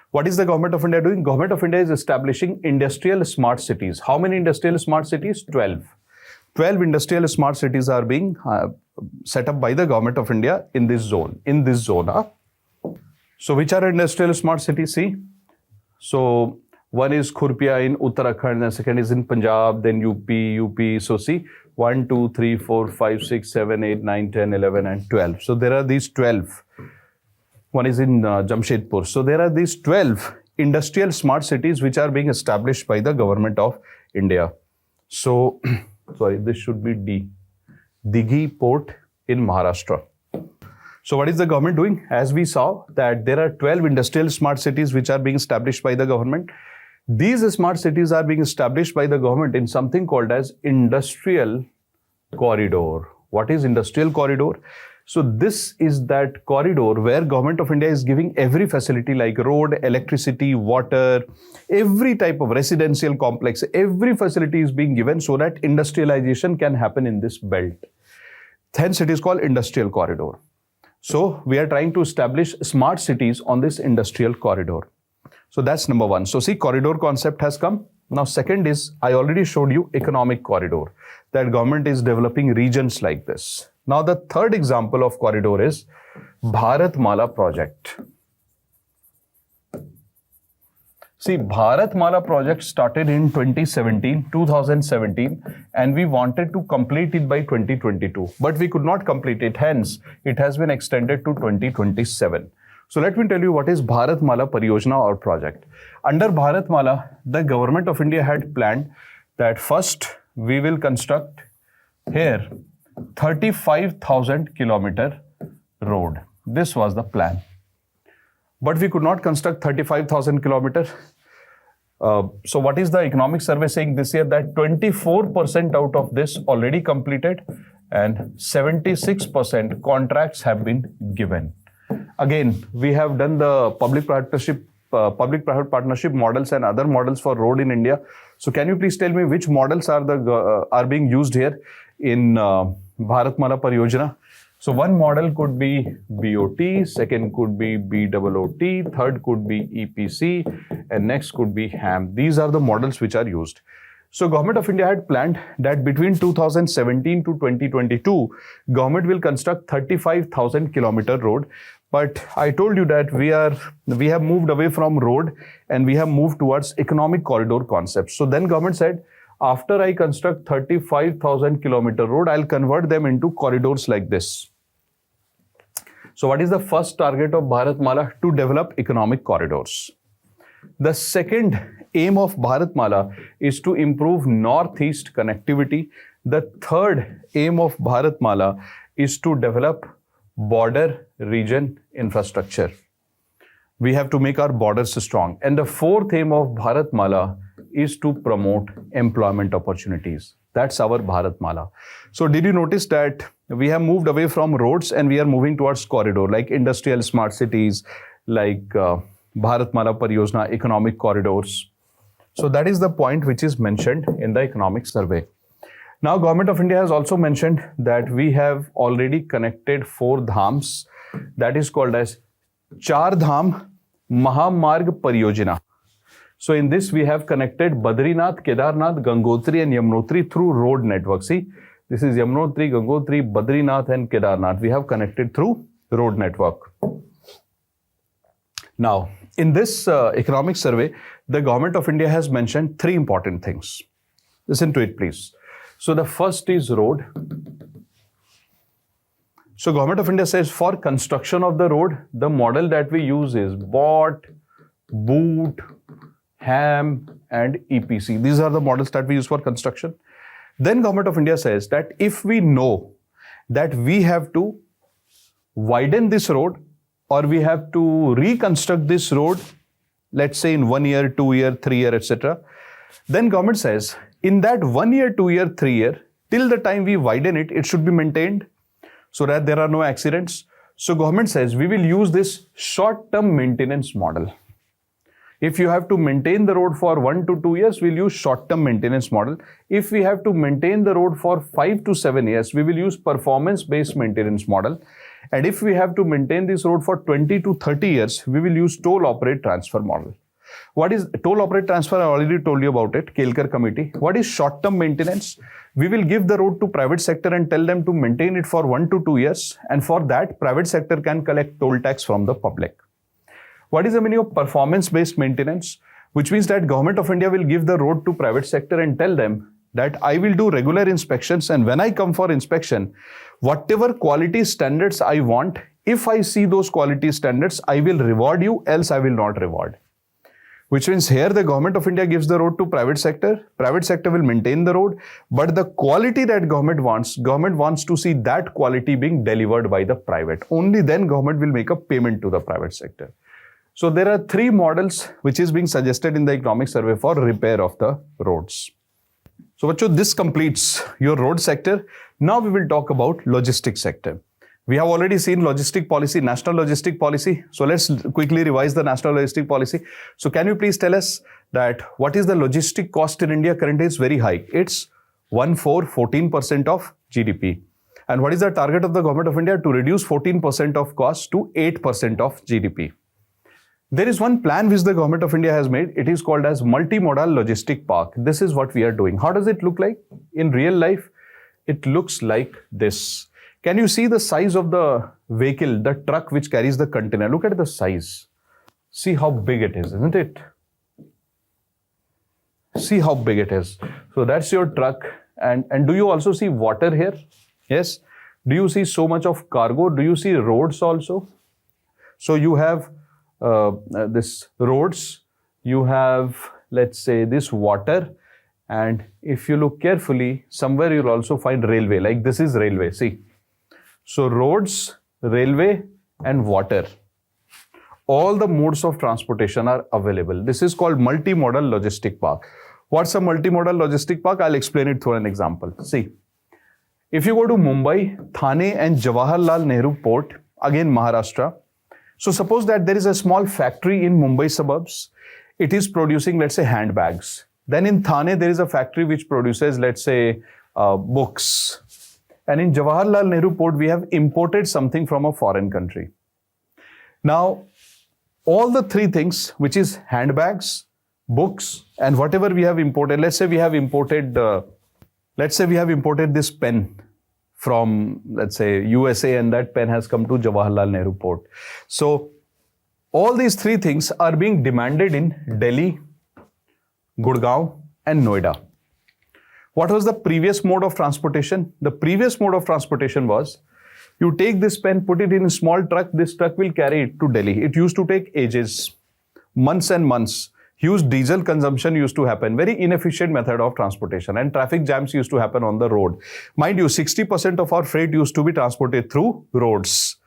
What is the Government of India doing? Government of India is establishing industrial smart cities. How many industrial smart cities? 12. 12 industrial smart cities are being set up by the Government of India in this zone. So which are industrial smart cities? See, so one is Khurpia in Uttarakhand, the second is in Punjab, then UP. So see, 1, 2, 3, 4, 5, 6, 7, 8, 9, 10, 11, and 12. So there are these 12. One is in Jamshedpur. So there are these 12 industrial smart cities which are being established by the Government of India. So, sorry, this should be D. Dighi Port in Maharashtra. So what is the government doing? As we saw that there are 12 industrial smart cities which are being established by the government. These smart cities are being established by the government in something called as industrial corridor. What is industrial corridor? So this is that corridor where Government of India is giving every facility like road, electricity, water, every type of residential complex, every facility is being given so that industrialization can happen in this belt. Hence it is called industrial corridor. So we are trying to establish smart cities on this industrial corridor. So that's number one. So see, corridor concept has come. Now second is, I already showed you economic corridor, that government is developing regions like this. Now the third example of corridor is Bharatmala project. See, Bharatmala project started in 2017, and we wanted to complete it by 2022, but we could not complete it. Hence, it has been extended to 2027. So let me tell you what is Bharatmala Pariyojana or project. Under Bharatmala, the Government of India had planned that first we will construct here 35,000 kilometer road. This was the plan. But we could not construct 35,000 kilometers. So what is the economic survey saying this year? That 24% out of this already completed and 76% contracts have been given. Again, we have done the public-private partnership models and other models for road in India. So can you please tell me which models are being used here in Bharatmala Pariyojana? So one model could be BOT, second could be BOOT, third could be EPC, and next could be HAM. These are the models which are used. So Government of India had planned that between 2017 to 2022, government will construct 35,000 kilometer road. But I told you that we have moved away from road and we have moved towards economic corridor concept. So then government said, after I construct 35,000 kilometer road, I'll convert them into corridors like this. So what is the first target of Bharatmala? To develop economic corridors. The second aim of Bharatmala is to improve northeast connectivity. The third aim of Bharatmala is to develop border region infrastructure. We have to make our borders strong. And the fourth aim of Bharatmala is to promote employment opportunities. That's our Bharatmala. So did you notice that we have moved away from roads and we are moving towards corridor, like industrial smart cities, like Bharatmala Pariyojana, economic corridors. So that is the point which is mentioned in the economic survey. Now, Government of India has also mentioned that we have already connected 4 dhams, that is called as Char Dham Mahamarg Pariyojana. So in this, we have connected Badrinath, Kedarnath, Gangotri and Yamunotri through road network. See, this is Yamunotri, Gangotri, Badrinath and Kedarnath. We have connected through road network. Now, in this economic survey, the Government of India has mentioned 3 important things. Listen to it, please. So the first is road. So Government of India says for construction of the road, the model that we use is BOT, BOOT, HAM and EPC. These are the models that we use for construction. Then Government of India says that if we know that we have to widen this road or we have to reconstruct this road, let's say in 1 year, 2 year, 3 year, etc. Then government says in that 1 year, 2 year, 3 year, till the time we widen it, it should be maintained so that there are no accidents. So government says we will use this short-term maintenance model. If you have to maintain the road for 1 to 2 years, we'll use short-term maintenance model. If we have to maintain the road for 5 to 7 years, we will use performance-based maintenance model. And if we have to maintain this road for 20 to 30 years, we will use toll operate transfer model. What is toll operate transfer? I already told you about it, Kelkar committee. What is short-term maintenance? We will give the road to private sector and tell them to maintain it for 1 to 2 years. And for that, private sector can collect toll tax from the public. What is the meaning of performance-based maintenance? Which means that Government of India will give the road to private sector and tell them that I will do regular inspections, and when I come for inspection, whatever quality standards I want, if I see those quality standards, I will reward you, else I will not reward. Which means here the Government of India gives the road to private sector will maintain the road, but the quality that government wants to see that quality being delivered by the private. Only then government will make a payment to the private sector. So there are 3 models which is being suggested in the economic survey for repair of the roads. So this completes your road sector. Now we will talk about logistic sector. We have already seen logistic policy, national logistic policy. So let's quickly revise the national logistic policy. So can you please tell us that what is the logistic cost in India? Currently it's very high. It's 14% of GDP. And what is the target of the Government of India? To reduce 14% of cost to 8% of GDP. There is one plan which the Government of India has made. It is called as multimodal logistic park. This is what we are doing. How does it look like in real life? It looks like this. Can you see the size of the vehicle, the truck which carries the container? Look at the size. See how big it is, isn't it? See how big it is. So that's your truck. And do you also see water here? Yes. Do you see so much of cargo? Do you see roads also? So you have this roads, you have, let's say, this water, and if you look carefully, somewhere you'll also find railway, like this is railway, see. So roads, railway and water, all the modes of transportation are available. This is called multimodal logistic park. What's a multimodal logistic park? I'll explain it through an example. See, if you go to Mumbai, Thane and Jawaharlal Nehru Port, again Maharashtra. So suppose that there is a small factory in Mumbai suburbs. It is producing, let's say, handbags. Then in Thane, there is a factory which produces, let's say, books. And in Jawaharlal Nehru Port, we have imported something from a foreign country. Now, all the 3 things, which is handbags, books, and whatever we have imported, let's say we have imported this pen from, let's say, USA, and that pen has come to Jawaharlal Nehru Port. So all these 3 things are being demanded in Delhi, Gurgaon and Noida. What was the previous mode of transportation? The previous mode of transportation was, you take this pen, put it in a small truck, this truck will carry it to Delhi. It used to take ages, months and months. Huge diesel consumption used to happen, very inefficient method of transportation, and traffic jams used to happen on the road. Mind you, 60% of our freight used to be transported through roads.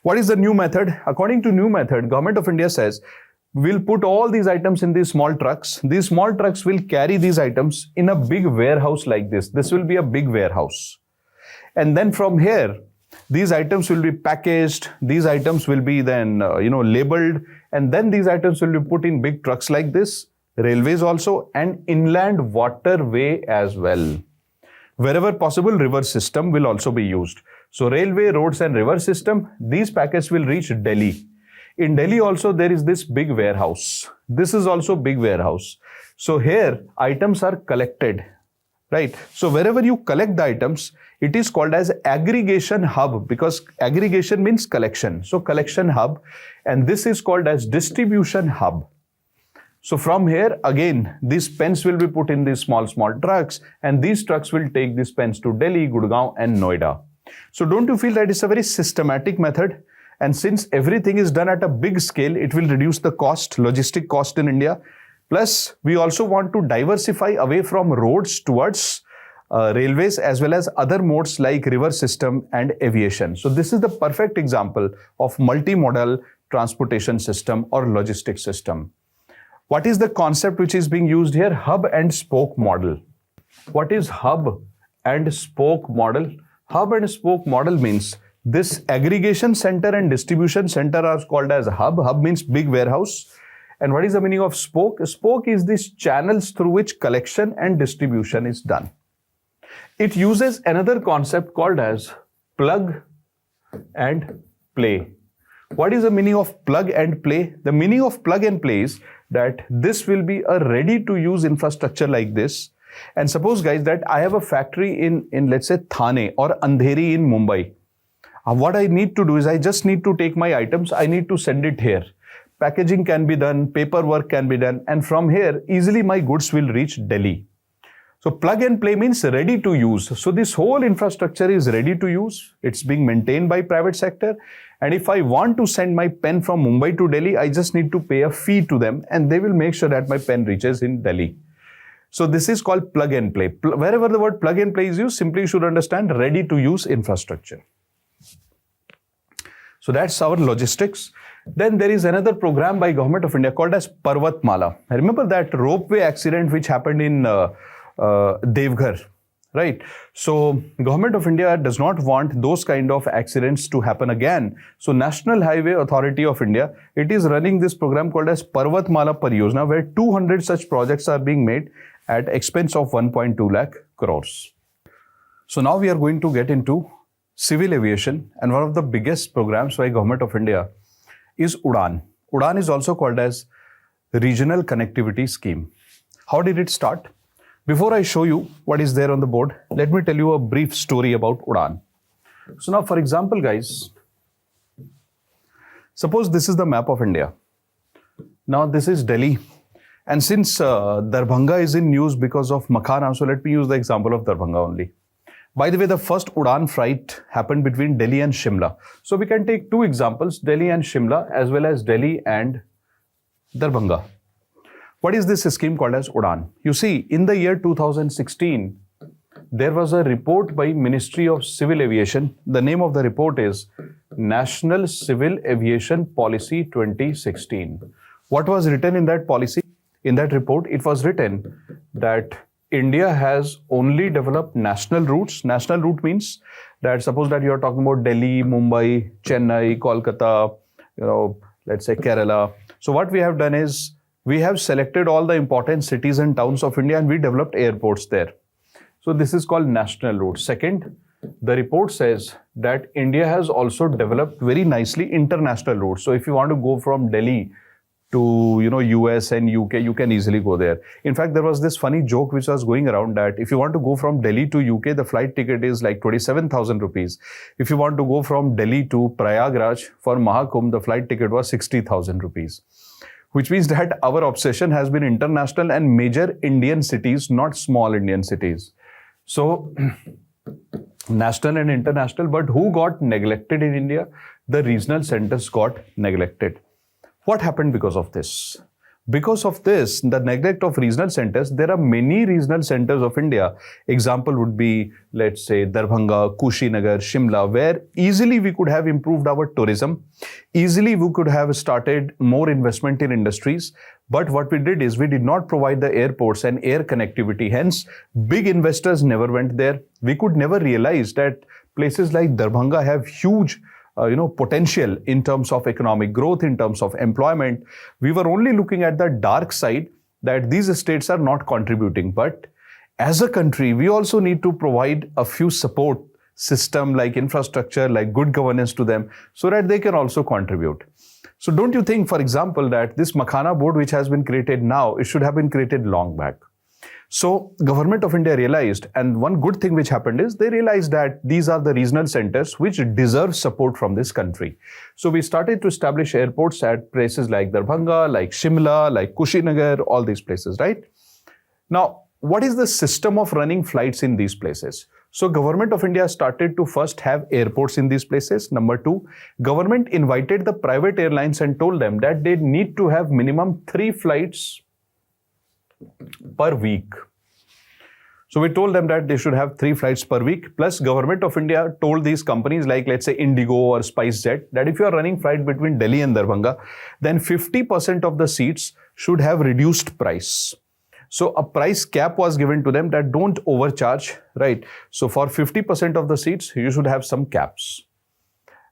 What is the new method? According to new method, Government of India says We'll put all these items in these small trucks. These small trucks will carry these items in a big warehouse like this. This will be a big warehouse. And then from here, these items will be packaged. These items will be then, labeled. And then these items will be put in big trucks like this, railways also, and inland waterway as well. Wherever possible, river system will also be used. So railway, roads and river system, these packets will reach Delhi. In Delhi also, there is this big warehouse. This is also big warehouse. So here, items are collected, right? So wherever you collect the items, it is called as aggregation hub, because aggregation means collection. So collection hub, and this is called as distribution hub. So from here, again, these pens will be put in these small trucks, and these trucks will take these pens to Delhi, Gurgaon and Noida. So don't you feel that it's a very systematic method? And since everything is done at a big scale, it will reduce the cost, logistic cost in India. Plus, we also want to diversify away from roads towards railways as well as other modes like river system and aviation. So this is the perfect example of multimodal transportation system or logistic system. What is the concept which is being used here? Hub and spoke model. What is hub and spoke model? Hub and spoke model means this aggregation center and distribution center are called as hub. Hub means big warehouse. And what is the meaning of spoke? Spoke is these channels through which collection and distribution is done. It uses another concept called as plug and play. What is the meaning of plug and play? The meaning of plug and play is that this will be a ready-to-use infrastructure like this. And suppose, guys, that I have a factory in let's say, Thane or Andheri in Mumbai. What I need to do is I just need to take my items. I need to send it here. Packaging can be done, paperwork can be done. And from here, easily my goods will reach Delhi. So plug and play means ready to use. So this whole infrastructure is ready to use. It's being maintained by private sector. And if I want to send my pen from Mumbai to Delhi, I just need to pay a fee to them and they will make sure that my pen reaches in Delhi. So this is called plug and play. Wherever the word plug and play is used, simply you should understand ready to use infrastructure. So that's our logistics. Then there is another program by Government of India called as Parvatmala. I remember that ropeway accident which happened in Devghar, right? So Government of India does not want those kind of accidents to happen again. So National Highway Authority of India, it is running this program called as Parvatmala Pariyojana, where 200 such projects are being made at expense of 1.2 lakh crores. So now we are going to get into civil aviation, and one of the biggest programs by Government of India is UDAN. UDAN is also called as Regional Connectivity Scheme. How did it start? Before I show you what is there on the board, let me tell you a brief story about UDAN. So now, for example, guys, suppose this is the map of India. Now this is Delhi. And since Darbhanga is in news because of Makhana, so let me use the example of Darbhanga only. By the way, the first UDAN flight happened between Delhi and Shimla. So we can take two examples, Delhi and Shimla, as well as Delhi and Darbhanga. What is this scheme called as UDAN? You see, in the year 2016, there was a report by Ministry of Civil Aviation. The name of the report is National Civil Aviation Policy 2016. What was written in that policy? In that report, it was written that India has only developed national routes. National route means that suppose that you are talking about Delhi, Mumbai, Chennai, Kolkata, let's say Kerala. So what we have done is we have selected all the important cities and towns of India and we developed airports there. So this is called national route. Second, the report says that India has also developed very nicely international routes. So if you want to go from Delhi to US and UK, you can easily go there. In fact, there was this funny joke which was going around that if you want to go from Delhi to UK, the flight ticket is like 27,000 rupees. If you want to go from Delhi to Prayagraj for Mahakumbh, the flight ticket was 60,000 rupees. Which means that our obsession has been international and major Indian cities, not small Indian cities. So national and international, but who got neglected in India? The regional centers got neglected. What happened because of this? Because of this, the neglect of regional centers, there are many regional centers of India. Example would be, let's say, Darbhanga, Kushinagar, Shimla, where easily we could have improved our tourism. Easily we could have started more investment in industries. But what we did is we did not provide the airports and air connectivity. Hence, big investors never went there. We could never realize that places like Darbhanga have huge potential in terms of economic growth, in terms of employment. We were only looking at the dark side that these states are not contributing. But as a country, we also need to provide a few support system like infrastructure, like good governance to them so that they can also contribute. So don't you think, for example, that this Makhana board which has been created now, it should have been created long back. So government of India realized, and one good thing which happened is they realized that these are the regional centers which deserve support from this country. So we started to establish airports at places like Darbhanga, like Shimla, like Kushinagar, all these places, right? Now, what is the system of running flights in these places? So government of India started to first have airports in these places. Number two, government invited the private airlines and told them that they need to have minimum 3 flights per week. So we told them that they should have 3 flights per week. Plus government of India told these companies like, let's say, Indigo or SpiceJet, that if you are running flight between Delhi and Darbhanga, then 50% of the seats should have reduced price. So a price cap was given to them that don't overcharge, right? So for 50% of the seats, you should have some caps.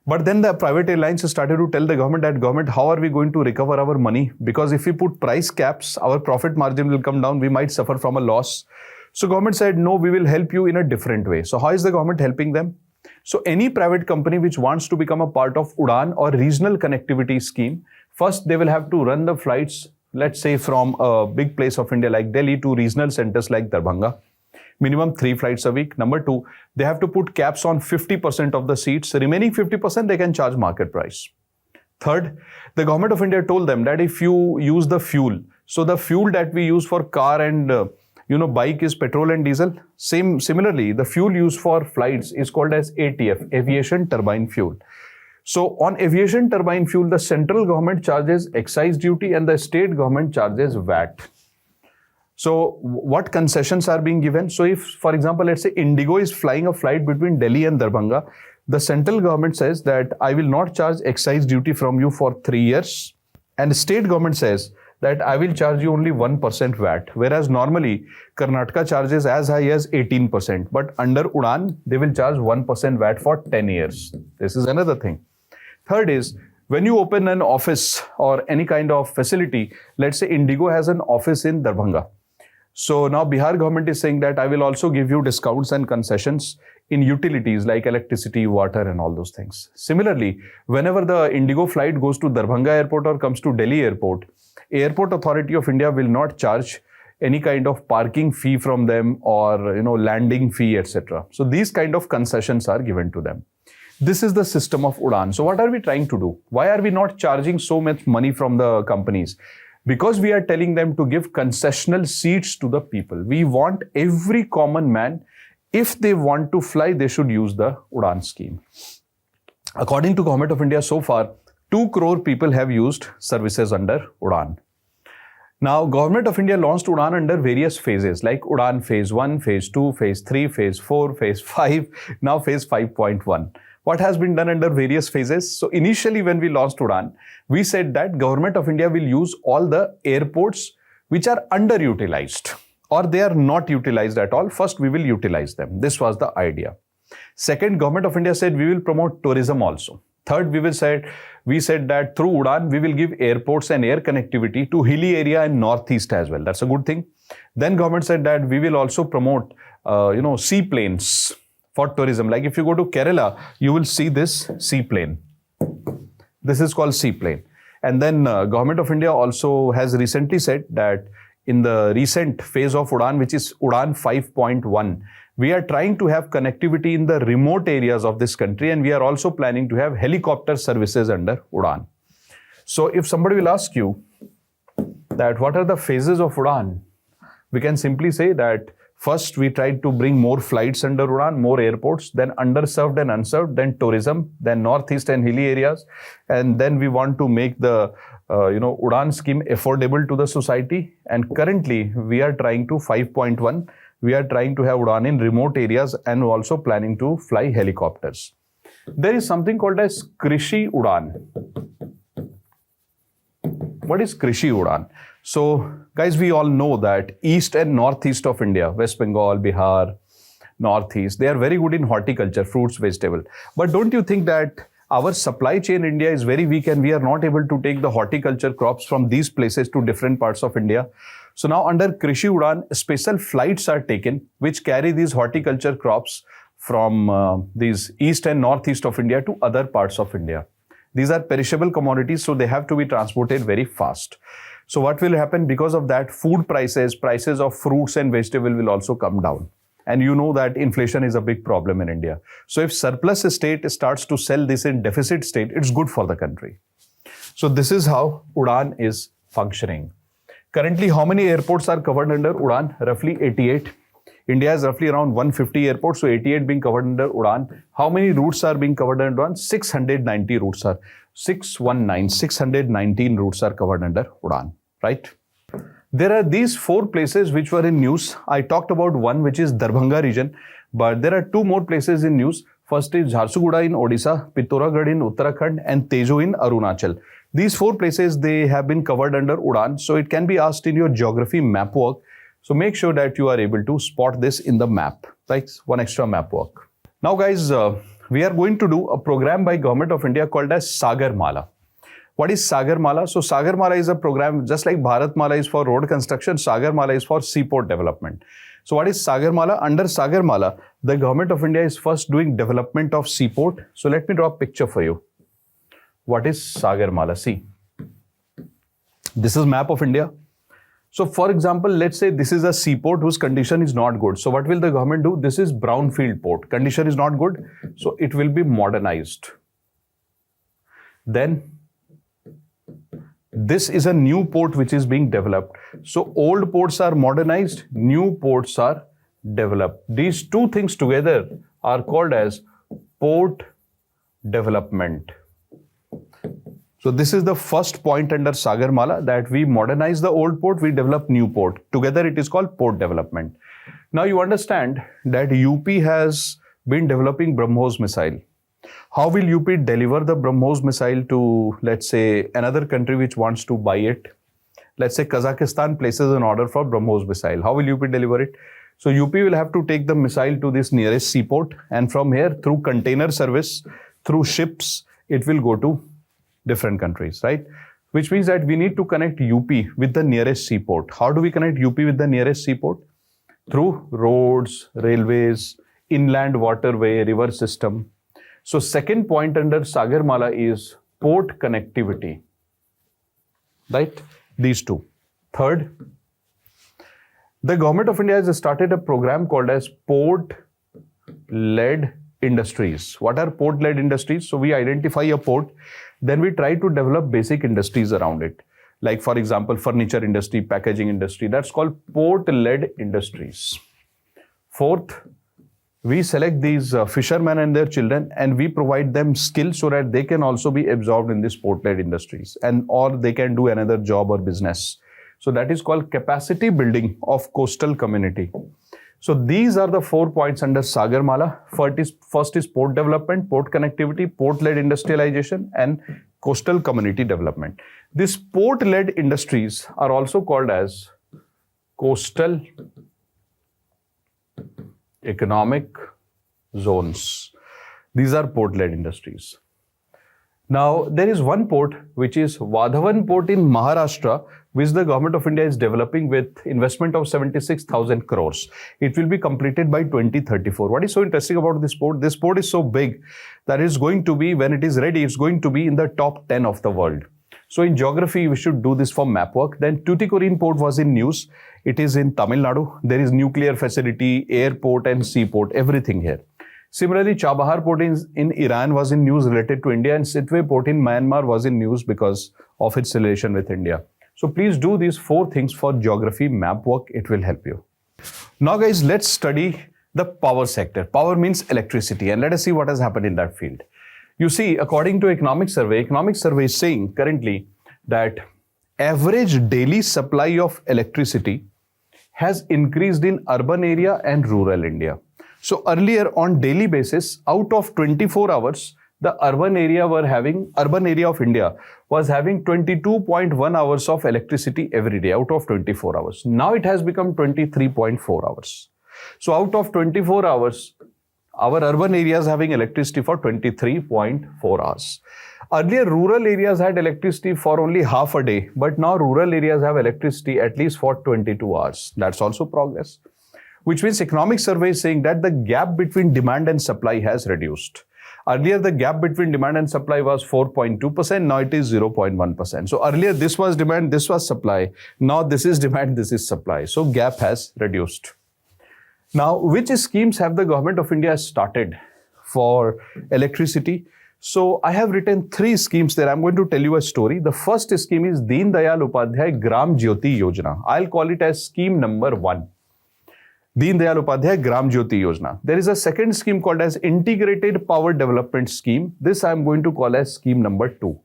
But then the private airlines started to tell the government that, government, how are we going to recover our money? Because if we put price caps, our profit margin will come down. We might suffer from a loss. So government said, no, we will help you in a different way. So how is the government helping them? So any private company which wants to become a part of UDAN or regional connectivity scheme, first they will have to run the flights, let's say from a big place of India like Delhi to regional centers like Darbhanga. Minimum 3 flights a week. Number two, they have to put caps on 50% of the seats. Remaining 50%, they can charge market price. Third, the government of India told them that if you use the fuel, so the fuel that we use for car and bike is petrol and diesel. Similarly, the fuel used for flights is called as ATF, aviation turbine fuel. So on aviation turbine fuel, the central government charges excise duty and the state government charges VAT. So what concessions are being given? So if, for example, let's say Indigo is flying a flight between Delhi and Darbhanga, the central government says that I will not charge excise duty from you for 3 years. And the state government says that I will charge you only 1% VAT. Whereas normally Karnataka charges as high as 18%. But under UDAN, they will charge 1% VAT for 10 years. This is another thing. Third is, when you open an office or any kind of facility, let's say Indigo has an office in Darbhanga. So now Bihar government is saying that I will also give you discounts and concessions in utilities like electricity, water and all those things. Similarly, whenever the Indigo flight goes to Darbhanga airport or comes to Delhi airport, Airport Authority of India will not charge any kind of parking fee from them or landing fee, etc. So these kind of concessions are given to them. This is the system of UDAN. So what are we trying to do? Why are we not charging so much money from the companies? Because we are telling them to give concessional seats to the people. We want every common man, if they want to fly, they should use the UDAN scheme. According to Government of India, so far, 2 crore people have used services under UDAN. Now, Government of India launched UDAN under various phases like UDAN Phase 1, Phase 2, Phase 3, Phase 4, Phase 5, now Phase 5.1. What has been done under various phases? So initially when we launched UDAN, we said that Government of India will use all the airports which are underutilized or they are not utilized at all. First, we will utilize them. This was the idea. Second, Government of India said we will promote tourism also. Third, we said that through UDAN, we will give airports and air connectivity to hilly area and northeast as well. That's a good thing. Then government said that we will also promote, seaplanes for tourism. Like if you go to Kerala, you will see this seaplane. This is called seaplane. And then Government of India also has recently said that in the recent phase of UDAN, which is UDAN 5.1, we are trying to have connectivity in the remote areas of this country, and we are also planning to have helicopter services under UDAN. So if somebody will ask you that what are the phases of UDAN, We can simply say that first we tried to bring more flights under Udan, more airports, then underserved and unserved, then tourism, then northeast and hilly areas, and then we want to make the Udan scheme affordable to the society. And currently we are trying to 5.1. We are trying to have Udan in remote areas and also planning to fly helicopters. There is something called as Krishi Udan. What is Krishi Udan? So guys, we all know that east and northeast of India, West Bengal, Bihar, northeast, they are very good in horticulture, fruits, vegetable. But don't you think that our supply chain in India is very weak and we are not able to take the horticulture crops from these places to different parts of India? So now under Krishi Udan, special flights are taken which carry these horticulture crops from these east and northeast of India to other parts of India. These are perishable commodities, so they have to be transported very fast. So what will happen? Because of that, food prices of fruits and vegetable will also come down. And you know that inflation is a big problem in India. So if surplus state starts to sell this in deficit state, it's good for the country. So this is how Udan is functioning. Currently, how many airports are covered under Udan? Roughly 88. India has roughly around 150 airports, so 88 being covered under Udan. How many routes are being covered under Udan? 690 routes are. 619 routes are covered under Udan, right? There are these 4 places which were in news. I talked about one, which is Darbhanga region, but there are 2 more places in news. First is Jharsuguda in Odisha, Pithoragarh in Uttarakhand, and Tejo in Arunachal. These 4 places, they have been covered under Udan. So it can be asked in your geography map work. So make sure that you are able to spot this in the map, right? One extra map work. Now guys, we are going to do a program by Government of India called as Sagarmala. What is Sagarmala? So Sagarmala is a program just like Bharatmala is for road construction, Sagarmala is for seaport development. So what is Sagarmala? Under Sagarmala, the Government of India is first doing development of seaport. So let me draw a picture for you. What is Sagarmala? See, this is map of India. So for example, let's say this is a seaport whose condition is not good. So what will the government do? This is brownfield port. Condition is not good. So it will be modernized. Then this is a new port which is being developed. So old ports are modernized, new ports are developed. These 2 things together are called as port development. So this is the first point under Sagarmala, that we modernize the old port, we develop new port. Together it is called port development. Now you understand that UP has been developing BrahMos missile. How will UP deliver the BrahMos missile to, let's say, another country which wants to buy it? Let's say Kazakhstan places an order for BrahMos missile. How will UP deliver it? So UP will have to take the missile to this nearest seaport, and from here through container service, through ships, it will go to different countries, right? Which means that we need to connect UP with the nearest seaport. How do we connect UP with the nearest seaport? Through roads, railways, inland waterway, river system. So second point under Sagarmala is port connectivity, right? These 2. Third, the Government of India has started a program called as port-led industries. What are port-led industries? So we identify a port, then we try to develop basic industries around it. Like for example, furniture industry, packaging industry, that's called port-led industries. Fourth, we select these fishermen and their children and we provide them skills so that they can also be absorbed in these port-led industries, and or they can do another job or business. So that is called capacity building of coastal community. So these are the 4 points under Sagarmala. First is port development, port connectivity, port-led industrialization, and coastal community development. These port-led industries are also called as coastal economic zones. These are port-led industries. Now, there is one port which is Vadhavan port in Maharashtra, which the Government of India is developing with investment of 76,000 crores. It will be completed by 2034. What is so interesting about this port? This port is so big that it's going to be, when it is ready, it's going to be in the top 10 of the world. So in geography, we should do this for map work. Then Tuticorin port was in news. It is in Tamil Nadu. There is nuclear facility, airport and seaport, everything here. Similarly, Chabahar port in Iran was in news related to India, and Sitwe port in Myanmar was in news because of its relation with India. So please do these 4 things for geography map work. It will help you. Now guys, let's study the power sector. Power means electricity, and let us see what has happened in that field. You see, according to economic survey is saying currently that average daily supply of electricity has increased in urban area and rural India. So earlier on daily basis, out of 24 hours, the urban area of India was having 22.1 hours of electricity every day out of 24 hours. Now it has become 23.4 hours. So out of 24 hours, our urban areas having electricity for 23.4 hours. Earlier, rural areas had electricity for only half a day, but now rural areas have electricity at least for 22 hours. That's also progress. Which means economic survey is saying that the gap between demand and supply has reduced. Earlier, the gap between demand and supply was 4.2%. Now it is 0.1%. So earlier, this was demand, this was supply. Now this is demand, this is supply. So gap has reduced. Now, which schemes have the government of India started for electricity? So I have written 3 schemes there. I'm going to tell you a story. The first scheme is Deen Dayal Upadhyay Gram Jyoti Yojana. I'll call it as scheme number 1. Deen Dayal Upadhyay Gram Jyoti Yojana. There is a second scheme called as Integrated Power Development Scheme. This I'm going to call as scheme number 2.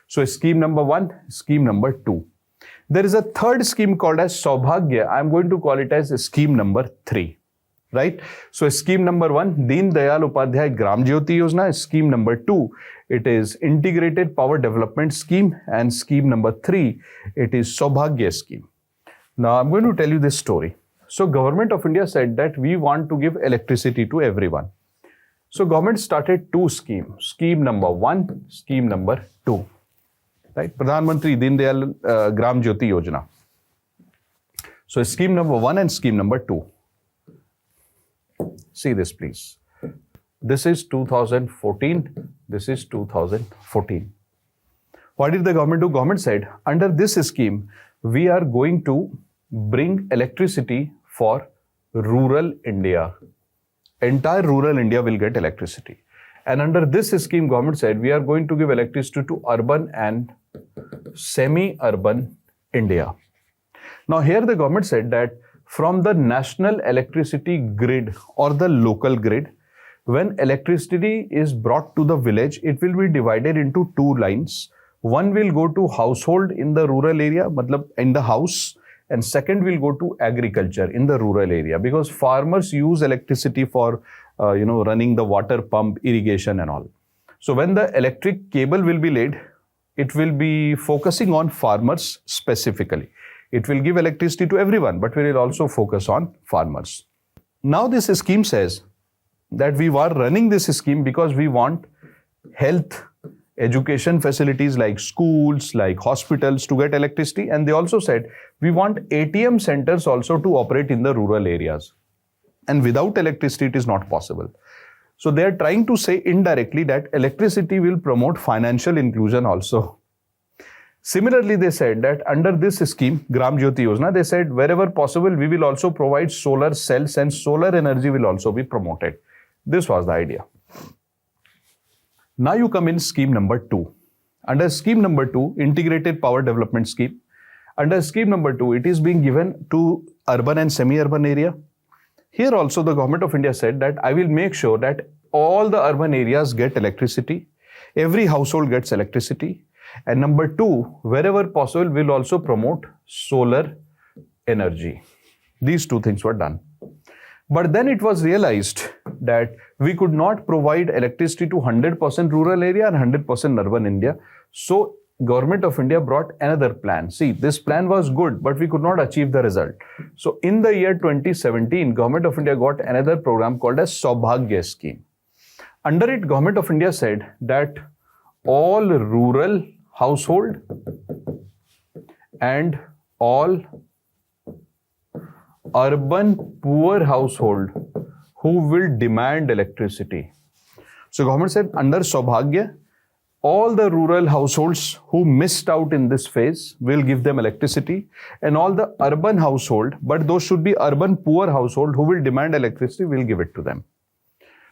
So scheme number 1, scheme number 2. There is a third scheme called as Saubhagya. I'm going to call it as scheme number 3. Right? So scheme number 1, Deen Dayal Upadhyay Gram Jyoti Yojana. Scheme number 2, it is Integrated Power Development Scheme. And scheme number 3, it is Saubhagya scheme. Now I'm going to tell you this story. So government of India said that we want to give electricity to everyone. So government started 2 schemes. Scheme number 1, scheme number 2. Right? Pradhan Mantri Deen Dayal Gram Jyoti Yojana. So scheme number 1 and scheme number 2. See this please. This is 2014. This is 2014. What did the government do? Government said, under this scheme, we are going to bring electricity for rural India. Entire rural India will get electricity. And under this scheme, government said, we are going to give electricity to urban and semi-urban India. Now here the government said that from the national electricity grid or the local grid, when electricity is brought to the village, it will be divided into 2 lines. One will go to household in the rural area, matlab in the house, and second will go to agriculture in the rural area, because farmers use electricity for running the water pump, irrigation and all. So when the electric cable will be laid, it will be focusing on farmers specifically. It will give electricity to everyone, but we will also focus on farmers. Now this scheme says that we are running this scheme because we want health, education facilities like schools, like hospitals to get electricity. And they also said we want ATM centers also to operate in the rural areas. And without electricity, it is not possible. So they are trying to say indirectly that electricity will promote financial inclusion also. Similarly, they said that under this scheme, Gram Jyoti Yojana, they said wherever possible, we will also provide solar cells and solar energy will also be promoted. This was the idea. Now you come in scheme number 2. Under scheme number 2, Integrated Power Development Scheme. Under scheme number 2, it is being given to urban and semi-urban area. Here also the government of India said that I will make sure that all the urban areas get electricity. Every household gets electricity. And number 2, wherever possible, will also promote solar energy. These 2 things were done. But then it was realized that we could not provide electricity to 100% rural area and 100% urban India. So government of India brought another plan. See, this plan was good, but we could not achieve the result. So in the year 2017, government of India got another program called as Saubhagya scheme. Under it, government of India said that all rural household and all urban poor household who will demand electricity. So government said under Saubhagya, all the rural households who missed out in this phase will give them electricity, and all the urban household, but those should be urban poor household who will demand electricity, will give it to them.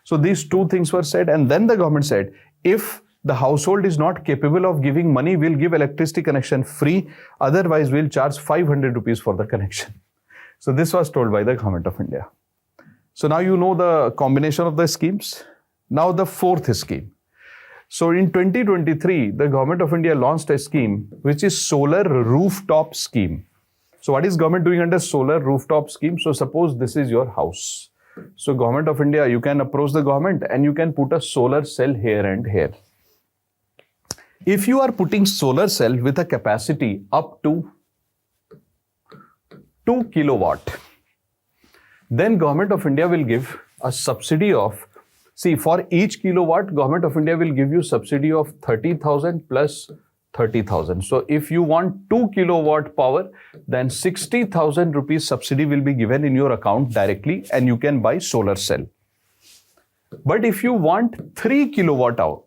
So these 2 things were said, and then the government said, if the household is not capable of giving money, we'll give electricity connection free. Otherwise, we'll charge 500 rupees for the connection. So this was told by the Government of India. So now you know the combination of the schemes. Now the fourth scheme. So in 2023, the Government of India launched a scheme which is solar rooftop scheme. So what is government doing under solar rooftop scheme? So suppose this is your house. So Government of India, you can approach the government and you can put a solar cell here and here. If you are putting solar cell with a capacity up to 2 kilowatt, then Government of India will give a subsidy of, see, for each kilowatt, Government of India will give you subsidy of 30,000 plus 30,000. So if you want 2 kilowatt power, then 60,000 rupees subsidy will be given in your account directly and you can buy solar cell. But if you want 3 kilowatt hour,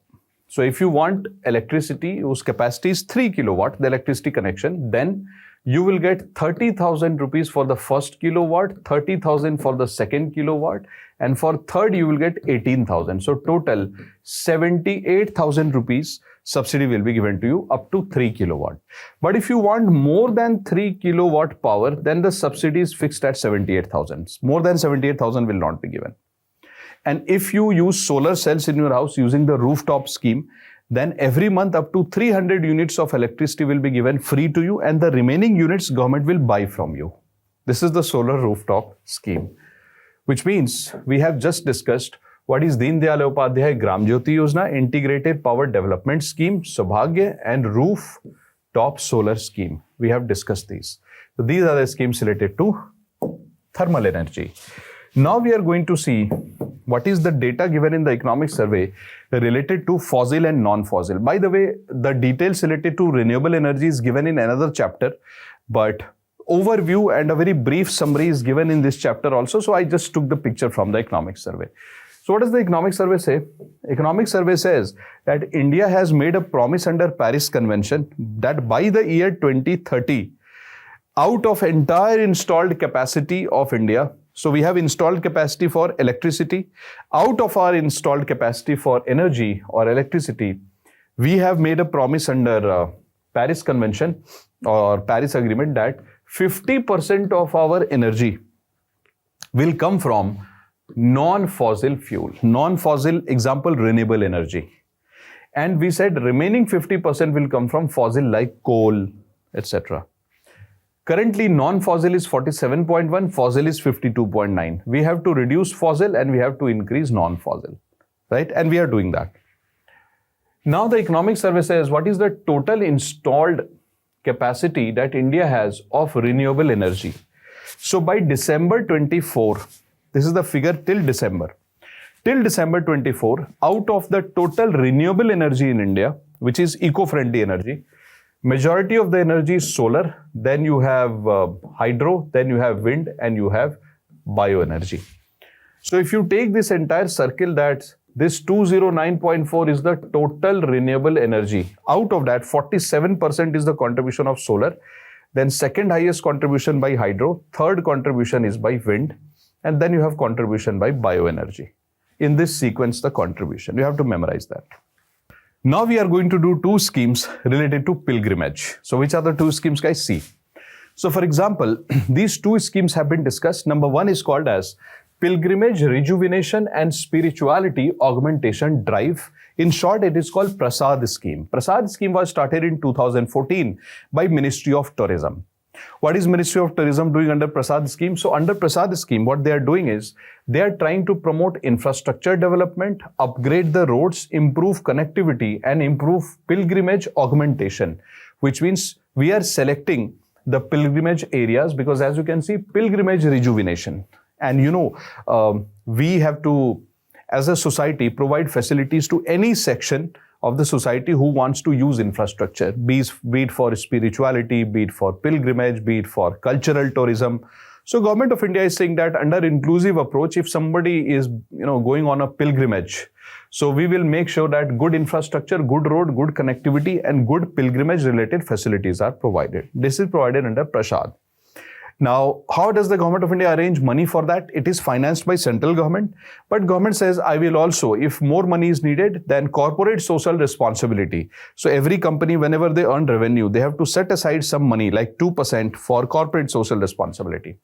so if you want electricity whose capacity is 3 kilowatt, the electricity connection, then you will get 30,000 rupees for the first kilowatt, 30,000 for the second kilowatt, and for third you will get 18,000. So total 78,000 rupees subsidy will be given to you up to 3 kilowatt. But if you want more than 3 kilowatt power, then the subsidy is fixed at 78,000. More than 78,000 will not be given. And if you use solar cells in your house using the rooftop scheme, then every month up to 300 units of electricity will be given free to you and the remaining units government will buy from you. This is the solar rooftop scheme, which means we have just discussed what is Deen Dayal Upadhyay Gram Jyoti Yojana, Integrated Power Development Scheme, Saubhagya, and Rooftop Solar Scheme. We have discussed these. So these are the schemes related to thermal energy. Now we are going to see what is the data given in the economic survey related to fossil and non-fossil. By the way, the details related to renewable energy is given in another chapter, but overview and a very brief summary is given in this chapter also. So I just took the picture from the economic survey. So what does the economic survey say? Economic survey says that India has made a promise under Paris Convention that by the year 2030, out of entire installed capacity of India, so we have installed capacity for electricity. Out of our installed capacity for energy or electricity, we have made a promise under Paris Convention or Paris Agreement that 50% of our energy will come from non-fossil fuel. Non-fossil, example, renewable energy. And we said remaining 50% will come from fossil like coal, etc. Currently, non-fossil is 47.1, fossil is 52.9. We have to reduce fossil and we have to increase non-fossil, right? And we are doing that. Now, the economic survey says what is the total installed capacity that India has of renewable energy. So by December 24, this is the figure till December. Till December 24, out of the total renewable energy in India, which is eco-friendly energy, majority of the energy is solar, then you have hydro, then you have wind, and you have bioenergy. So if you take this entire circle, that this 209.4 is the total renewable energy. Out of that, 47% is the contribution of solar, then second highest contribution by hydro, third contribution is by wind, and then you have contribution by bioenergy. In this sequence, the contribution. You have to memorize that. Now we are going to do two schemes related to pilgrimage. So which are the two schemes, guys? See. So for example, these two schemes have been discussed. Number one is called as Pilgrimage Rejuvenation and Spirituality Augmentation Drive. In short, it is called Prasad Scheme. Prasad Scheme was started in 2014 by Ministry of Tourism. What is Ministry of Tourism doing under Prasad Scheme? So under Prasad Scheme, what they are doing is they are trying to promote infrastructure development, upgrade the roads, improve connectivity, and improve pilgrimage augmentation, which means we are selecting the pilgrimage areas because, as you can see, pilgrimage rejuvenation. And we have to, as a society, provide facilities to any section of the society who wants to use infrastructure, be it for spirituality, be it for pilgrimage, be it for cultural tourism. So Government of India is saying that under inclusive approach, if somebody is going on a pilgrimage, so we will make sure that good infrastructure, good road, good connectivity, and good pilgrimage related facilities are provided. This is provided under Prasad. Now, how does the government of India arrange money for that? It is financed by central government, but government says, I will also, if more money is needed, then corporate social responsibility. So every company, whenever they earn revenue, they have to set aside some money, like 2% for corporate social responsibility.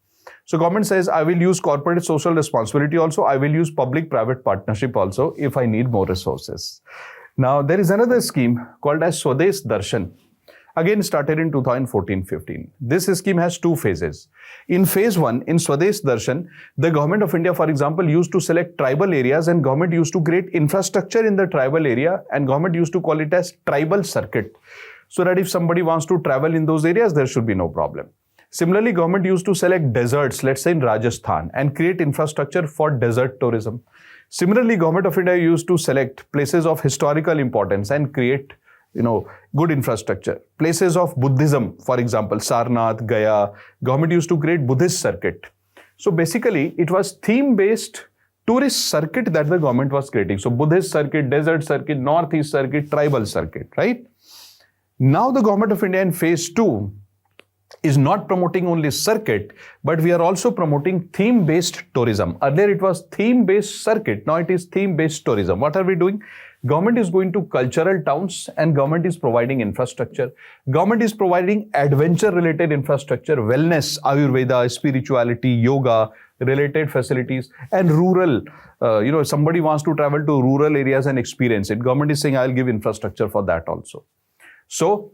So government says, I will use corporate social responsibility also. I will use public-private partnership also if I need more resources. Now, there is another scheme called as Swadesh Darshan. Again started in 2014-15. This scheme has two phases. In phase 1, in Swadesh Darshan, the government of India, for example, used to select tribal areas and government used to create infrastructure in the tribal area and government used to call it as tribal circuit. So that if somebody wants to travel in those areas, there should be no problem. Similarly, government used to select deserts, let's say in Rajasthan, and create infrastructure for desert tourism. Similarly, government of India used to select places of historical importance and create good infrastructure. Places of Buddhism, for example, Sarnath, Gaya, government used to create Buddhist circuit. So basically, it was theme-based tourist circuit that the government was creating. So Buddhist circuit, desert circuit, Northeast circuit, tribal circuit, right? Now the government of India in phase 2 is not promoting only circuit, but we are also promoting theme-based tourism. Earlier it was theme-based circuit, now it is theme-based tourism. What are we doing? Government is going to cultural towns and government is providing infrastructure. Government is providing adventure-related infrastructure, wellness, Ayurveda, spirituality, yoga, related facilities, and rural. Somebody wants to travel to rural areas and experience it. Government is saying, I'll give infrastructure for that also. So,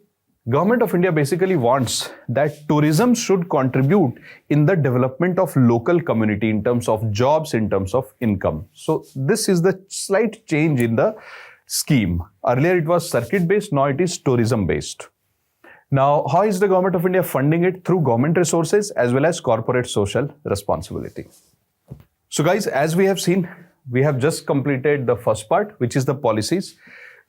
Government of India basically wants that tourism should contribute in the development of local community in terms of jobs, in terms of income. So this is the slight change in the scheme. Earlier it was circuit-based, now it is tourism-based. Now, how is the Government of India funding it? Through government resources as well as corporate social responsibility. So guys, as we have seen, we have just completed the first part, which is the policies.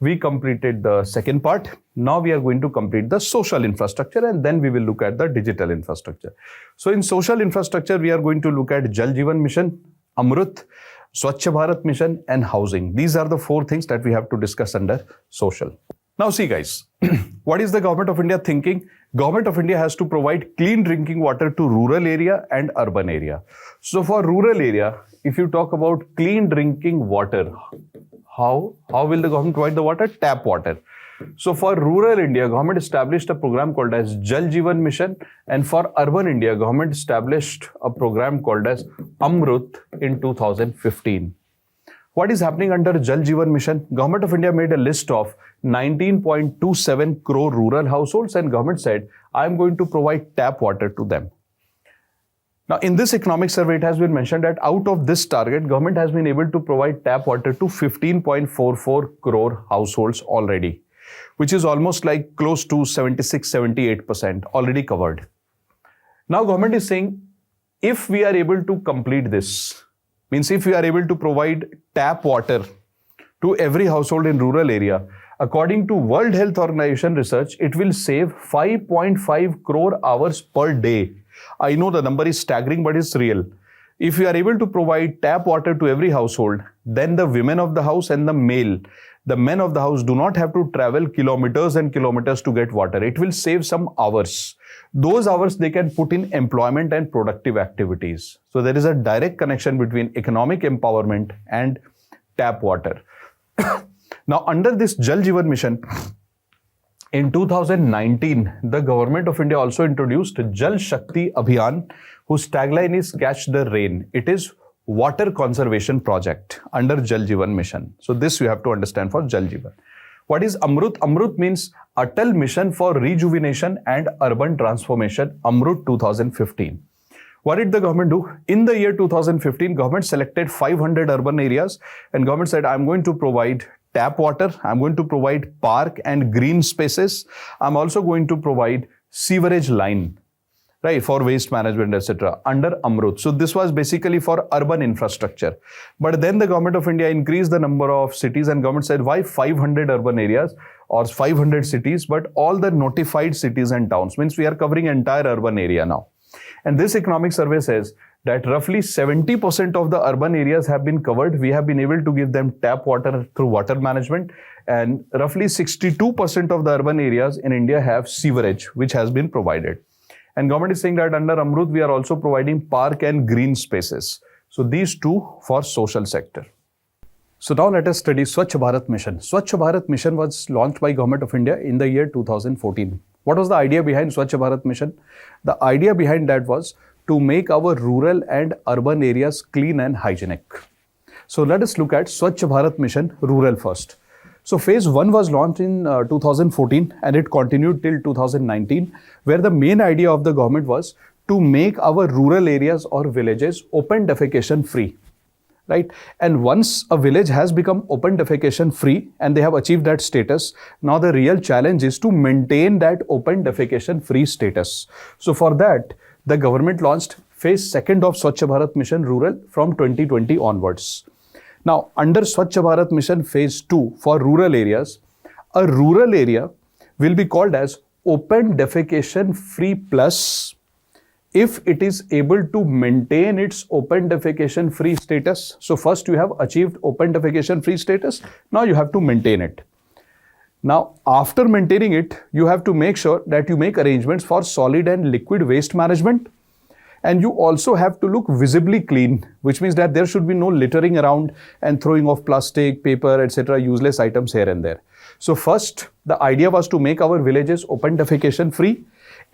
We completed the second part. Now we are going to complete the social infrastructure and then we will look at the digital infrastructure. So in social infrastructure, we are going to look at Jal Jeevan Mission, Amrut, Swachh Bharat Mission and housing. These are the 4 things that we have to discuss under social. Now see guys, what is the Government of India thinking? Government of India has to provide clean drinking water to rural area and urban area. So for rural area, if you talk about clean drinking water, how will the government provide the water? Tap water. So for rural India, government established a program called as Jal Jeevan Mission, and for urban India, government established a program called as Amrut in 2015. What is happening under Jal Jeevan Mission? Government of India made a list of 19.27 crore rural households and government said, I'm going to provide tap water to them. Now, in this economic survey, it has been mentioned that out of this target, government has been able to provide tap water to 15.44 crore households already, which is almost like close to 76-78% already covered. Now, government is saying, if we are able to complete this, means if we are able to provide tap water to every household in rural area, according to World Health Organization research, it will save 5.5 crore hours per day. I know the number is staggering, but it's real. If you are able to provide tap water to every household, then the women of the house and the men of the house do not have to travel kilometers and kilometers to get water. It will save some hours. Those hours they can put in employment and productive activities. So there is a direct connection between economic empowerment and tap water. Now, under this Jal Jeevan Mission, in 2019, the Government of India also introduced Jal Shakti Abhiyan, whose tagline is Catch the Rain. It is water conservation project under Jal Jeevan Mission. So this you have to understand for Jal Jeevan. What is Amrut? Amrut means Atal Mission for Rejuvenation and Urban Transformation, Amrut 2015. What did the government do? In the year 2015, government selected 500 urban areas and government said, I'm going to provide tap water, I'm going to provide park and green spaces, I'm also going to provide sewerage line, right, for waste management, etc. under Amrut. So this was basically for urban infrastructure. But then the Government of India increased the number of cities and government said, why 500 urban areas or 500 cities, but all the notified cities and towns, means we are covering entire urban area now. And this economic survey says that roughly 70% of the urban areas have been covered. We have been able to give them tap water through water management, and roughly 62% of the urban areas in India have sewerage, which has been provided. And government is saying that under Amrut, we are also providing park and green spaces. So these two for social sector. So now let us study Swachh Bharat Mission. Swachh Bharat Mission was launched by Government of India in the year 2014. What was the idea behind Swachh Bharat Mission? The idea behind that was to make our rural and urban areas clean and hygienic. So let us look at Swachh Bharat Mission rural first. So phase 1 was launched in 2014 and it continued till 2019, where the main idea of the government was to make our rural areas or villages open defecation free. Right? And once a village has become open defecation free and they have achieved that status, now the real challenge is to maintain that open defecation free status. So for that, the government launched phase 2 of Swachh Bharat Mission Rural from 2020 onwards. Now, under Swachh Bharat Mission phase 2 for rural areas, a rural area will be called as open defecation free plus if it is able to maintain its open defecation free status. So first you have achieved open defecation free status, now you have to maintain it. Now after maintaining it, you have to make sure that you make arrangements for solid and liquid waste management, and you also have to look visibly clean, which means that there should be no littering around and throwing of plastic, paper, etc., useless items here and there. So first the idea was to make our villages open defecation free.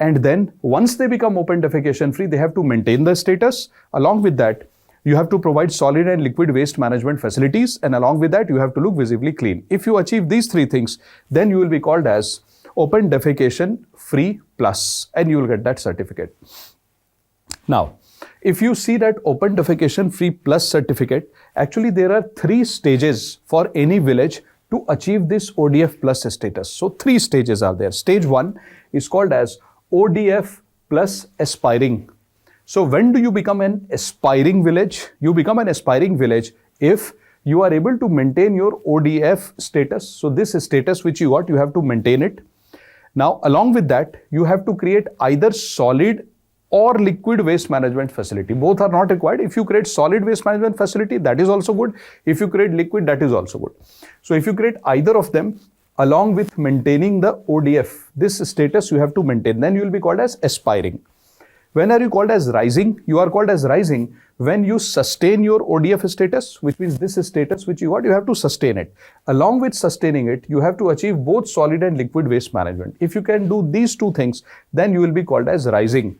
And then once they become open defecation free, they have to maintain the status. Along with that, you have to provide solid and liquid waste management facilities. And along with that, you have to look visibly clean. If you achieve these three things, then you will be called as open defecation free plus, and you will get that certificate. Now, if you see that open defecation free plus certificate, actually there are 3 stages for any village to achieve this ODF plus status. So 3 stages are there. Stage 1 is called as ODF plus aspiring. So when do you become an aspiring village? You become an aspiring village if you are able to maintain your ODF status. So this status which you got, you have to maintain it. Now along with that, you have to create either solid or liquid waste management facility. Both are not required. If you create solid waste management facility, that is also good. If you create liquid, that is also good. So if you create either of them, along with maintaining the ODF, this status you have to maintain, then you will be called as aspiring. When are you called as rising? You are called as rising when you sustain your ODF status, which means this status which you got, you have to sustain it. Along with sustaining it, you have to achieve both solid and liquid waste management. If you can do these 2 things, then you will be called as rising.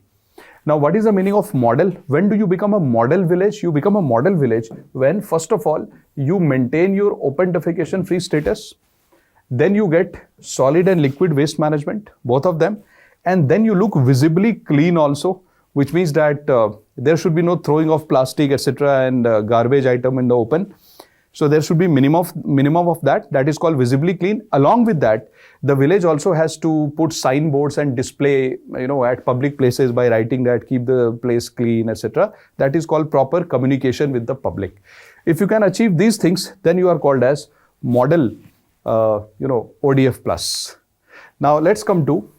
Now, what is the meaning of model? When do you become a model village? You become a model village when, first of all, you maintain your open defecation free status. Then you get solid and liquid waste management, both of them. And then you look visibly clean also, which means that there should be no throwing of plastic, etc. and garbage item in the open. So there should be minimum of that. That is called visibly clean. Along with that, the village also has to put signboards and display, at public places by writing that keep the place clean, etc. That is called proper communication with the public. If you can achieve these things, then you are called as model, ODF plus. Now let's come to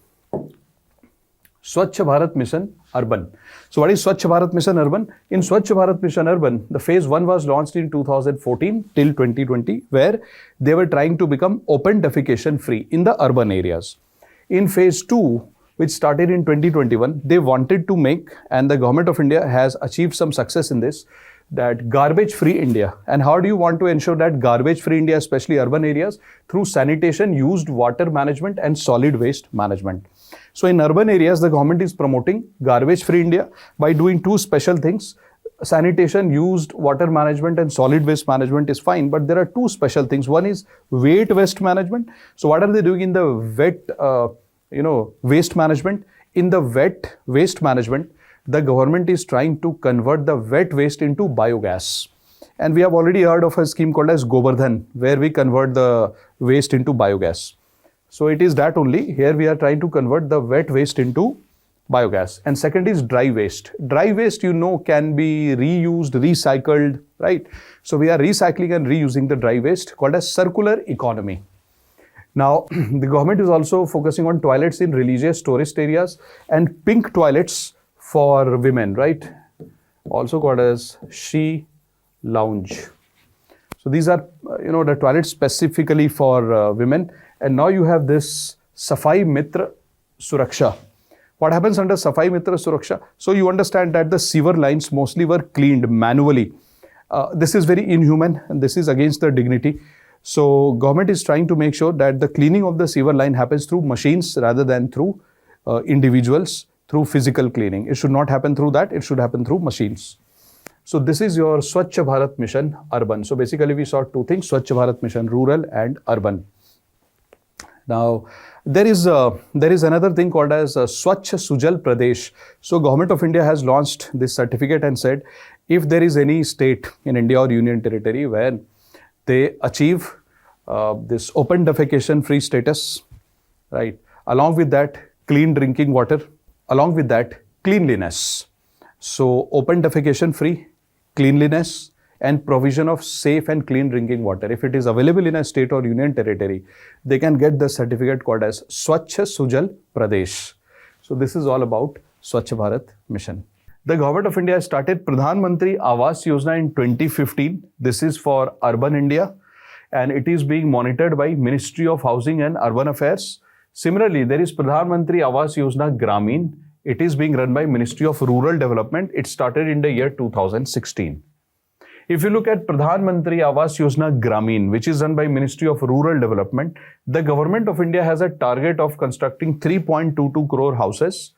Swachh Bharat Mission Urban. So what is Swachh Bharat Mission Urban? In Swachh Bharat Mission Urban, the phase 1 was launched in 2014 till 2020, where they were trying to become open defecation free in the urban areas. In phase 2, which started in 2021, they wanted to make, and the Government of India has achieved some success in this, that garbage-free India. And how do you want to ensure that garbage-free India, especially urban areas? Through sanitation, used water management and solid waste management. So in urban areas, the government is promoting garbage-free India by doing 2 special things. Sanitation, used water management and solid waste management is fine, but there are 2 special things. One is wet waste management. So what are they doing in the wet waste management? In the wet waste management, the government is trying to convert the wet waste into biogas. And we have already heard of a scheme called as Govardhan, where we convert the waste into biogas. So it is that only. Here we are trying to convert the wet waste into biogas. And second is dry waste. Dry waste, can be reused, recycled, right? So we are recycling and reusing the dry waste, called as circular economy. Now, the government is also focusing on toilets in religious tourist areas and pink toilets for women, right? Also called as She Lounge. So these are, the toilets specifically for women. And now you have this Safai Mitra Suraksha. What happens under Safai Mitra Suraksha? So you understand that the sewer lines mostly were cleaned manually. This is very inhuman and this is against the dignity. So government is trying to make sure that the cleaning of the sewer line happens through machines rather than through individuals, through physical cleaning. It should not happen through that. It should happen through machines. So this is your Swachh Bharat Mission Urban. So basically we saw two things, Swachh Bharat Mission Rural and Urban. Now there is another thing called as Swachh Sujal Pradesh. So Government of India has launched this certificate and said if there is any state in India or Union Territory where they achieve this open defecation free status, right? Along with that, clean drinking water, along with that, cleanliness. So open defecation free, cleanliness and provision of safe and clean drinking water. If it is available in a state or union territory, they can get the certificate called as Swachh Sujal Pradesh. So this is all about Swachh Bharat Mission. The Government of India started Pradhan Mantri Awas Yojana in 2015. This is for urban India and it is being monitored by Ministry of Housing and Urban Affairs. Similarly, there is Pradhan Mantri Awas Yojana Gramin. It is being run by Ministry of Rural Development. It started in the year 2016. If you look at Pradhan Mantri Awas Yojana Gramin, which is run by Ministry of Rural Development, the Government of India has a target of constructing 3.22 crore houses.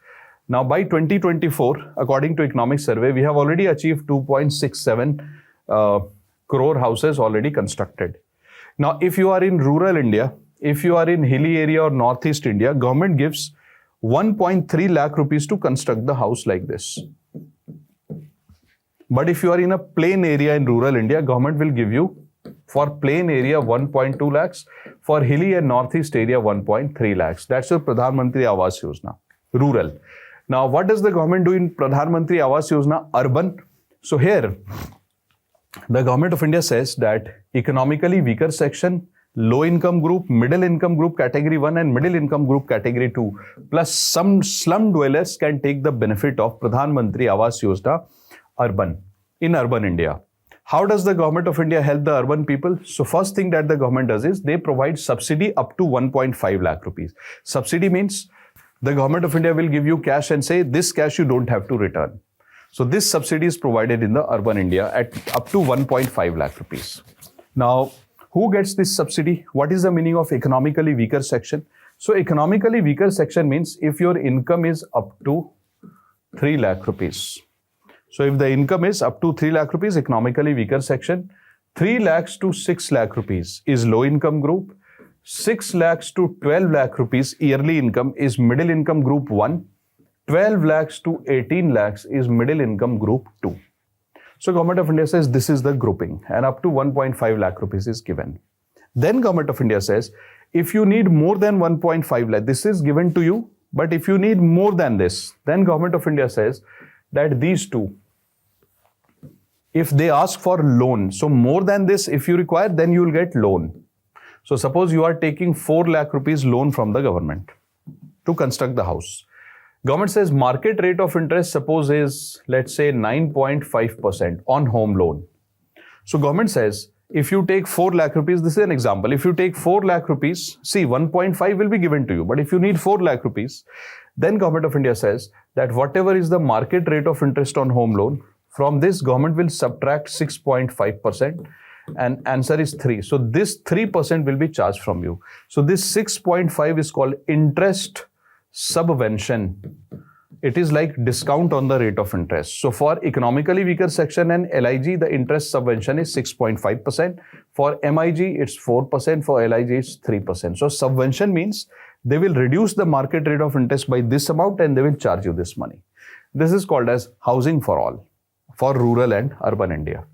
Now by 2024, according to Economic Survey, we have already achieved 2.67 crore houses already constructed. Now, if you are in rural India, if you are in hilly area or Northeast India, government gives 1.3 lakh rupees to construct the house like this. But if you are in a plain area in rural India, government will give you for plain area 1.2 lakhs, for hilly and northeast area 1.3 lakhs. That's your Pradhan Mantri Awas Yojana, rural. Now, what does the government do in Pradhan Mantri Awas Yojana, urban? So here, the Government of India says that economically weaker section, low income group, middle income group category 1 and middle income group category 2, plus some slum dwellers can take the benefit of Pradhan Mantri Awas Yojana urban, in urban India. How does the Government of India help the urban people? So first thing that the government does is they provide subsidy up to 1.5 lakh rupees. Subsidy means the Government of India will give you cash and say this cash you don't have to return. So this subsidy is provided in the urban India at up to 1.5 lakh rupees. Now, who gets this subsidy? What is the meaning of economically weaker section? So economically weaker section means if your income is up to 3 lakh rupees. So if the income is up to 3 lakh rupees, economically weaker section, 3 lakhs to 6 lakh rupees is low income group, 6 lakhs to 12 lakh rupees yearly income is middle income group 1, 12 lakhs to 18 lakhs is middle income group 2. So Government of India says this is the grouping and up to 1.5 lakh rupees is given. Then Government of India says if you need more than 1.5 lakh, this is given to you, but if you need more than this, then Government of India says that these two, if they ask for loan, so more than this, if you require, then you will get loan. So suppose you are taking 4 lakh rupees loan from the government to construct the house. Government says market rate of interest suppose is, let's say 9.5% on home loan. So government says, if you take 4 lakh rupees, this is an example. If you take 4 lakh rupees, see 1.5 will be given to you. But if you need 4 lakh rupees, then Government of India says that whatever is the market rate of interest on home loan, from this government will subtract 6.5% and answer is 3. So this 3% will be charged from you. So this 6.5 is called interest subvention. It is like discount on the rate of interest. So for economically weaker section and LIG, the interest subvention is 6.5%. For MIG, it's 4%. For LIG, it's 3%. So subvention means they will reduce the market rate of interest by this amount and they will charge you this money. This is called as housing for all, for rural and urban India.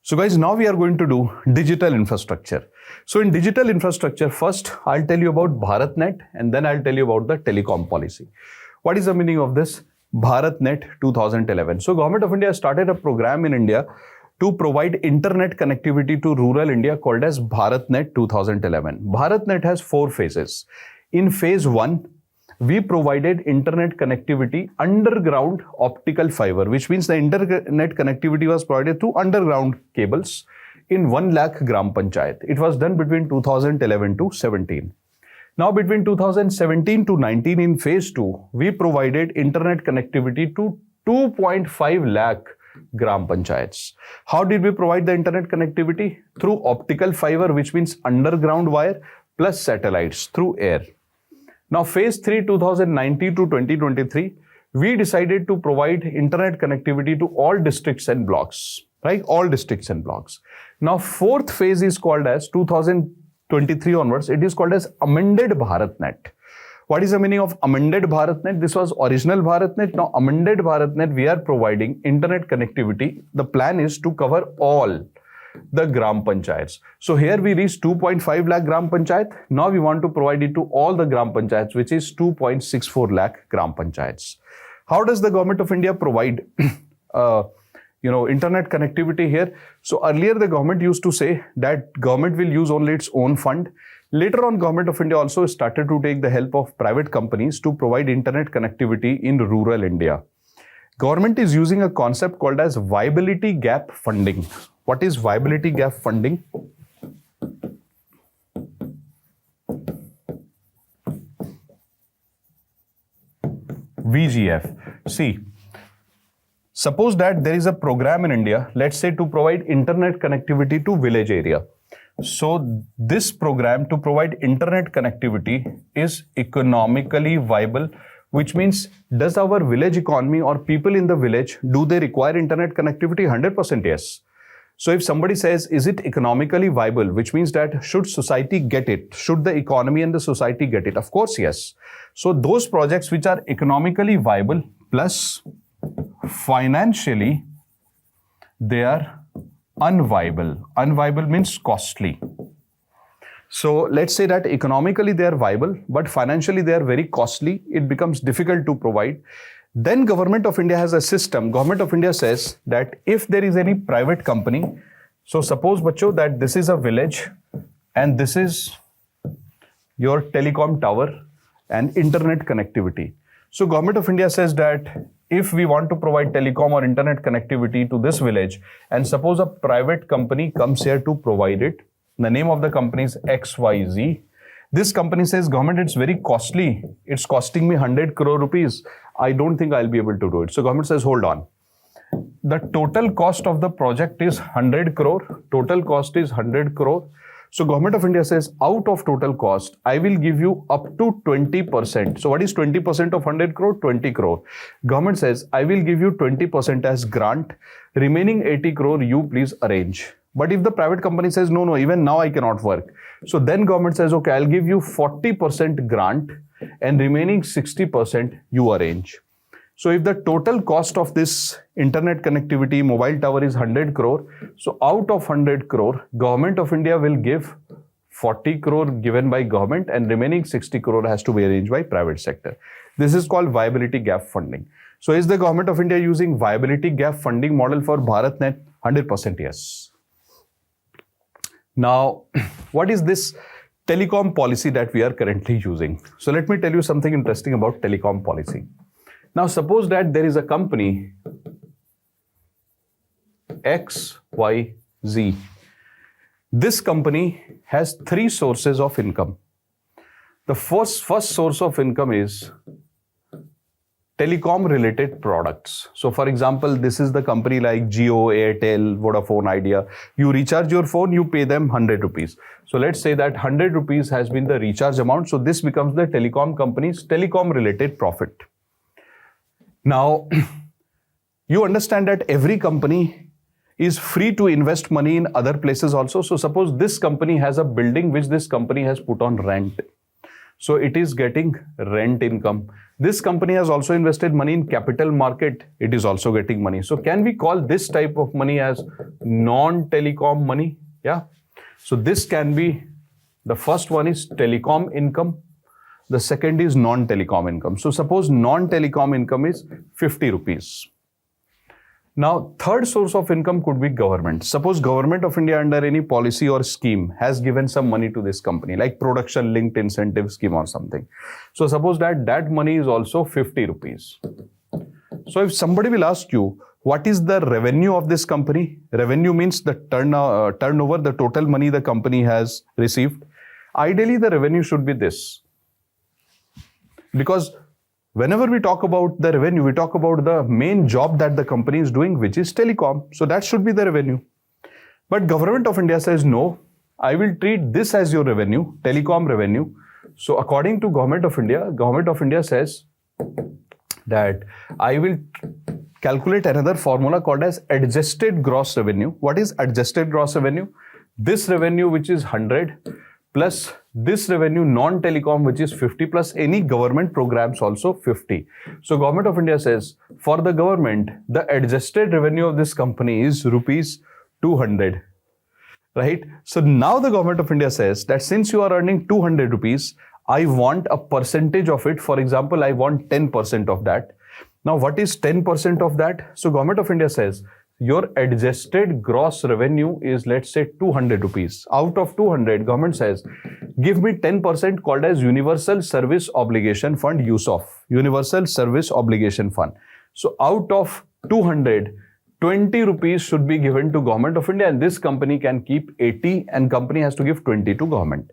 So guys, now we are going to do digital infrastructure. So in digital infrastructure, first I'll tell you about BharatNet and then I'll tell you about the telecom policy. What is the meaning of this? BharatNet 2011. So Government of India started a program in India to provide internet connectivity to rural India called as BharatNet 2011. BharatNet has 4 phases. In phase 1, we provided internet connectivity underground optical fiber, which means the internet connectivity was provided through underground cables in 1 lakh gram panchayat. It was done between 2011 to 17. Now between 2017 to 19 in phase 2, we provided internet connectivity to 2.5 lakh gram panchayats. How did we provide the internet connectivity? Through optical fiber, which means underground wire, plus satellites through air. Now phase 3, 2019 to 2023, we decided to provide internet connectivity to all districts and blocks, right? All districts and blocks. Now fourth phase is called as 2023 onwards, it is called as amended BharatNet. What is the meaning of amended BharatNet? This was original BharatNet. Now amended BharatNet, we are providing internet connectivity. The plan is to cover all the gram panchayats. So here we reached 2.5 lakh gram panchayat. Now we want to provide it to all the gram panchayats, which is 2.64 lakh gram panchayats. How does the government of India provide internet connectivity here? So earlier the government used to say that government will use only its own fund. Later on, government of India also started to take the help of private companies to provide internet connectivity in rural India. Government is using a concept called as viability gap funding. What is viability gap funding? VGF. See, suppose that there is a program in India, let's say to provide internet connectivity to village area. So this program to provide internet connectivity is economically viable, which means does our village economy or people in the village, do they require internet connectivity? 100% yes. So if somebody says, is it economically viable, which means that should society get it? Should the economy and the society get it? Of course, yes. So those projects which are economically viable plus financially, they are unviable. Unviable means costly. So let's say that economically they are viable, but financially they are very costly. It becomes difficult to provide. Then Government of India has a system. Government of India says that if there is any private company, so suppose bacho that this is a village and this is your telecom tower and internet connectivity. So Government of India says that if we want to provide telecom or internet connectivity to this village, and suppose a private company comes here to provide it, the name of the company is XYZ. This company says, government, it's very costly. It's costing me 100 crore rupees. I don't think I'll be able to do it. So government says, hold on. The total cost of the project is 100 crore. Total cost is 100 crore. So Government of India says, out of total cost, I will give you up to 20%. So what is 20% of 100 crore? 20 crore. Government says, I will give you 20% as grant. Remaining 80 crore, you please arrange. But if the private company says, no, even now I cannot work. So then government says, okay, I'll give you 40% grant and remaining 60% you arrange. So if the total cost of this internet connectivity mobile tower is 100 crore, so out of 100 crore, Government of India will give 40 crore given by government and remaining 60 crore has to be arranged by private sector. This is called viability gap funding. So is the Government of India using viability gap funding model for BharatNet? 100% yes. Now, what is this telecom policy that we are currently using? So let me tell you something interesting about telecom policy. Now, suppose that there is a company XYZ. This company has three sources of income. The first source of income is telecom related products. So for example, this is the company like Jio, Airtel, Vodafone, Idea. You recharge your phone, you pay them 100 rupees. So let's say that 100 rupees has been the recharge amount. So this becomes the telecom company's telecom related profit. Now, you understand that every company is free to invest money in other places also. So suppose this company has a building which this company has put on rent. So it is getting rent income. This company has also invested money in capital market. It is also getting money. So can we call this type of money as non-telecom money? Yeah. So this can be, the first one is telecom income. The second is non-telecom income. So suppose non-telecom income is 50 rupees. Now, third source of income could be government. Suppose Government of India under any policy or scheme has given some money to this company, like production linked incentive scheme or something. So suppose that money is also 50 rupees. So if somebody will ask you, what is the revenue of this company? Revenue means the turnover, the total money the company has received. Ideally, the revenue should be this. Because whenever we talk about the revenue, we talk about the main job that the company is doing, which is telecom. So that should be the revenue. But Government of India says, no, I will treat this as your revenue, telecom revenue. So according to Government of India says that I will calculate another formula called as adjusted gross revenue. What is adjusted gross revenue? This revenue, which is 100, plus this revenue non-telecom, which is 50, plus any government programs also 50. So Government of India says, for the government, the adjusted revenue of this company is rupees 200. Right? So now the Government of India says that since you are earning 200 rupees, I want a percentage of it. For example, I want 10% of that. Now, what is 10% of that? So Government of India says, your adjusted gross revenue is, let's say, 200 rupees. Out of 200, government says, give me 10% called as Universal Service Obligation Fund, USOF, Universal Service Obligation Fund. So out of 200, 20 rupees should be given to Government of India, and this company can keep 80 and company has to give 20 to government.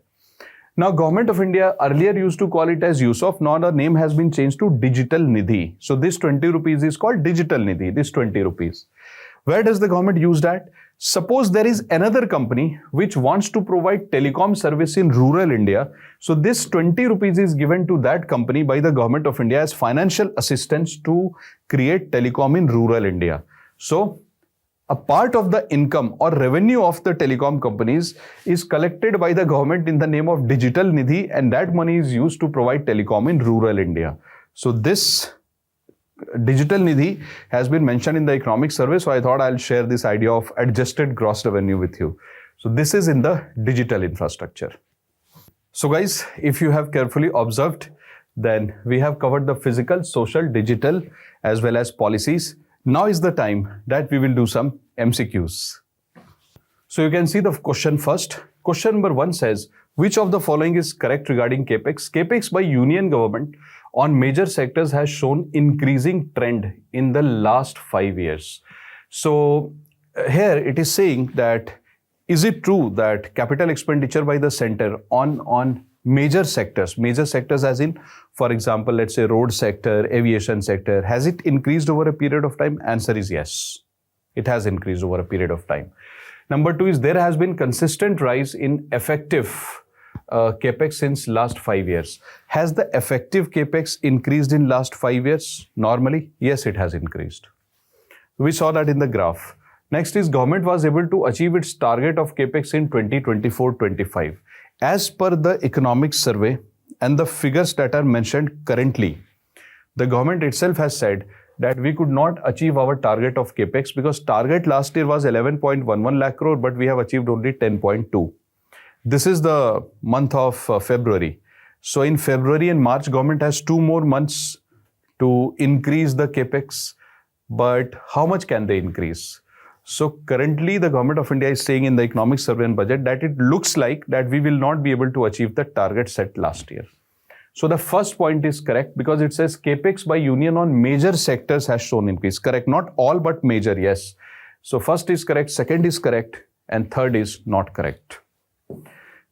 Now, Government of India earlier used to call it as USOF. Now the name has been changed to Digital Nidhi. So this 20 rupees is called Digital Nidhi, this 20 rupees. Where does the government use that? Suppose there is another company which wants to provide telecom service in rural India. So this 20 rupees is given to that company by the Government of India as financial assistance to create telecom in rural India. So a part of the income or revenue of the telecom companies is collected by the government in the name of Digital Nidhi, and that money is used to provide telecom in rural India. So this Digital Nidhi has been mentioned in the economic survey, so I thought I'll share this idea of adjusted gross revenue with you. So this is in the digital infrastructure. So guys, if you have carefully observed, then we have covered the physical, social, digital, as well as policies. Now is the time that we will do some MCQs. So you can see the question first. Question number 1 says, which of the following is correct regarding CAPEX? CAPEX by Union government on major sectors has shown increasing trend in the last 5 years. So here it is saying that, is it true that capital expenditure by the center on major sectors as in, for example, let's say road sector, aviation sector, has it increased over a period of time? Answer is yes. It has increased over a period of time. Number 2 is there has been consistent rise in effective CAPEX since last 5 years. Has the effective CAPEX increased in last 5 years? Normally, yes, it has increased. We saw that in the graph. Next is government was able to achieve its target of CAPEX in 2024-25. As per the economic survey and the figures that are mentioned currently, the government itself has said that we could not achieve our target of CAPEX because target last year was 11.11 lakh crore, but we have achieved only 10.2. This is the month of February. So in February and March, government has 2 more months to increase the CAPEX. But how much can they increase? So currently the Government of India is saying in the economic survey and budget that it looks like that we will not be able to achieve the target set last year. So the first point is correct because it says CAPEX by Union on major sectors has shown increase. Correct. Not all but major. Yes. So first is correct, second is correct, and third is not correct.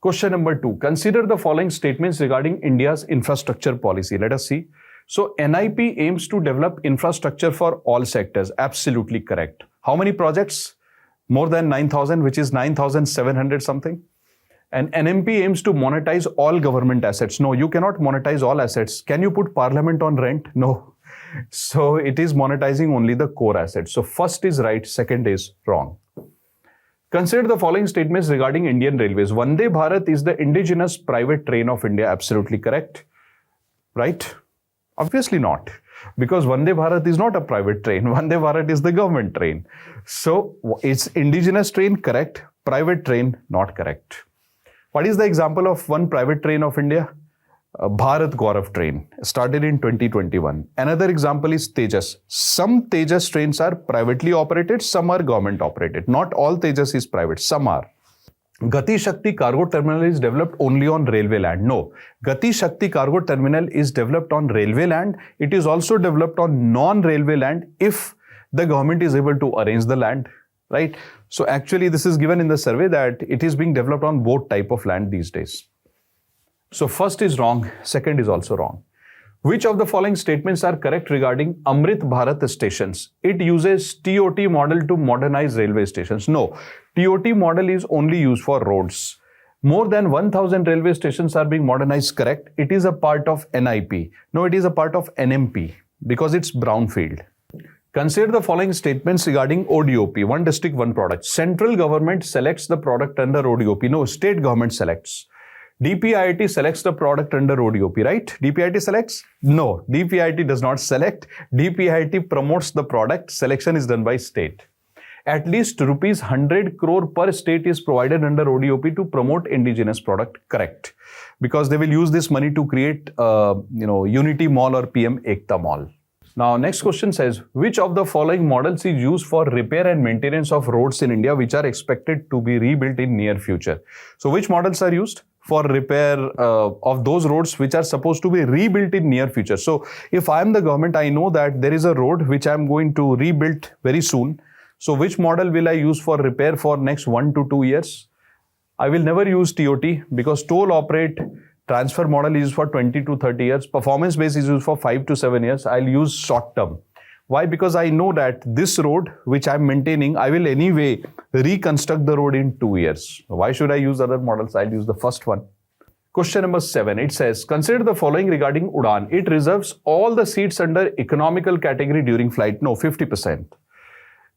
Question number 2. Consider the following statements regarding India's infrastructure policy. Let us see. So NIP aims to develop infrastructure for all sectors. Absolutely correct. How many projects? More than 9,000, which is 9,700 something. And NMP aims to monetize all government assets. No, you cannot monetize all assets. Can you put parliament on rent? No. So it is monetizing only the core assets. So first is right, second is wrong. Consider the following statements regarding Indian Railways. Vande Bharat is the indigenous private train of India. Absolutely correct. Right? Obviously not. Because Vande Bharat is not a private train. Vande Bharat is the government train. So it's indigenous train, correct. Private train, not correct. What is the example of one private train of India? Bharat Gaurav train, started in 2021. Another example is Tejas. Some Tejas trains are privately operated, some are government operated. Not all Tejas is private, some are. Gati Shakti Cargo Terminal is developed only on railway land. No, Gati Shakti Cargo Terminal is developed on railway land. It is also developed on non-railway land if the government is able to arrange the land, right? So actually this is given in the survey that it is being developed on both type of land these days. So first is wrong, second is also wrong. Which of the following statements are correct regarding Amrit Bharat stations? It uses TOT model to modernize railway stations. No, TOT model is only used for roads. More than 1,000 railway stations are being modernized, correct. It is a part of NIP. No, it is a part of NMP because it's brownfield. Consider the following statements regarding ODOP, one district, one product. Central government selects the product under ODOP. No, state government selects. DPIIT selects the product under ODOP, right? DPIIT selects? No, DPIIT does not select. DPIIT promotes the product. Selection is done by state. At least rupees 100 crore per state is provided under ODOP to promote indigenous product, correct. Because they will use this money to create, Unity Mall or PM Ekta Mall. Now, next question says, which of the following models is used for repair and maintenance of roads in India, which are expected to be rebuilt in near future? So, which models are used for repair of those roads which are supposed to be rebuilt in near future? So, if I am the government, I know that there is a road which I am going to rebuild very soon. So, which model will I use for repair for next 1 to 2 years? I will never use TOT because toll operate transfer model is used for 20 to 30 years. Performance base is used for 5 to 7 years. I'll use short term. Why? Because I know that this road which I'm maintaining, I will anyway reconstruct the road in 2 years. Why should I use other models? I'll use the first one. Question number 7. It says, consider the following regarding Udan. It reserves all the seats under economical category during flight. No, 50%.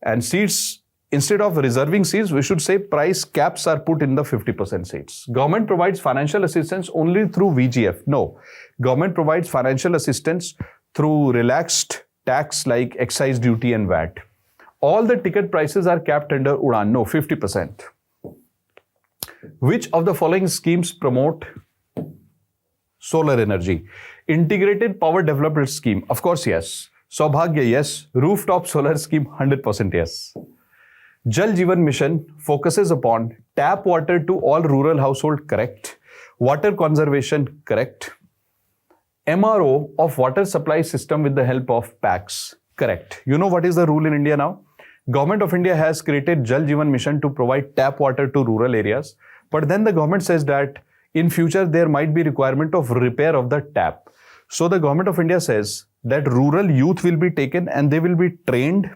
And seats, instead of reserving seats, we should say price caps are put in the 50% seats. Government provides financial assistance only through VGF. No, government provides financial assistance through relaxed tax like excise duty and VAT. All the ticket prices are capped under Udan. No, 50%. Which of the following schemes promote solar energy? Integrated Power Development Scheme. Of course, yes. Saubhagya, yes. Rooftop solar scheme, 100% yes. Jal Jeevan Mission focuses upon tap water to all rural household, correct. Water conservation, correct. MRO of water supply system with the help of PACs, correct. You know what is the rule in India now? Government of India has created Jal Jeevan Mission to provide tap water to rural areas. But then the government says that in future there might be requirement of repair of the tap. So the government of India says that rural youth will be taken and they will be trained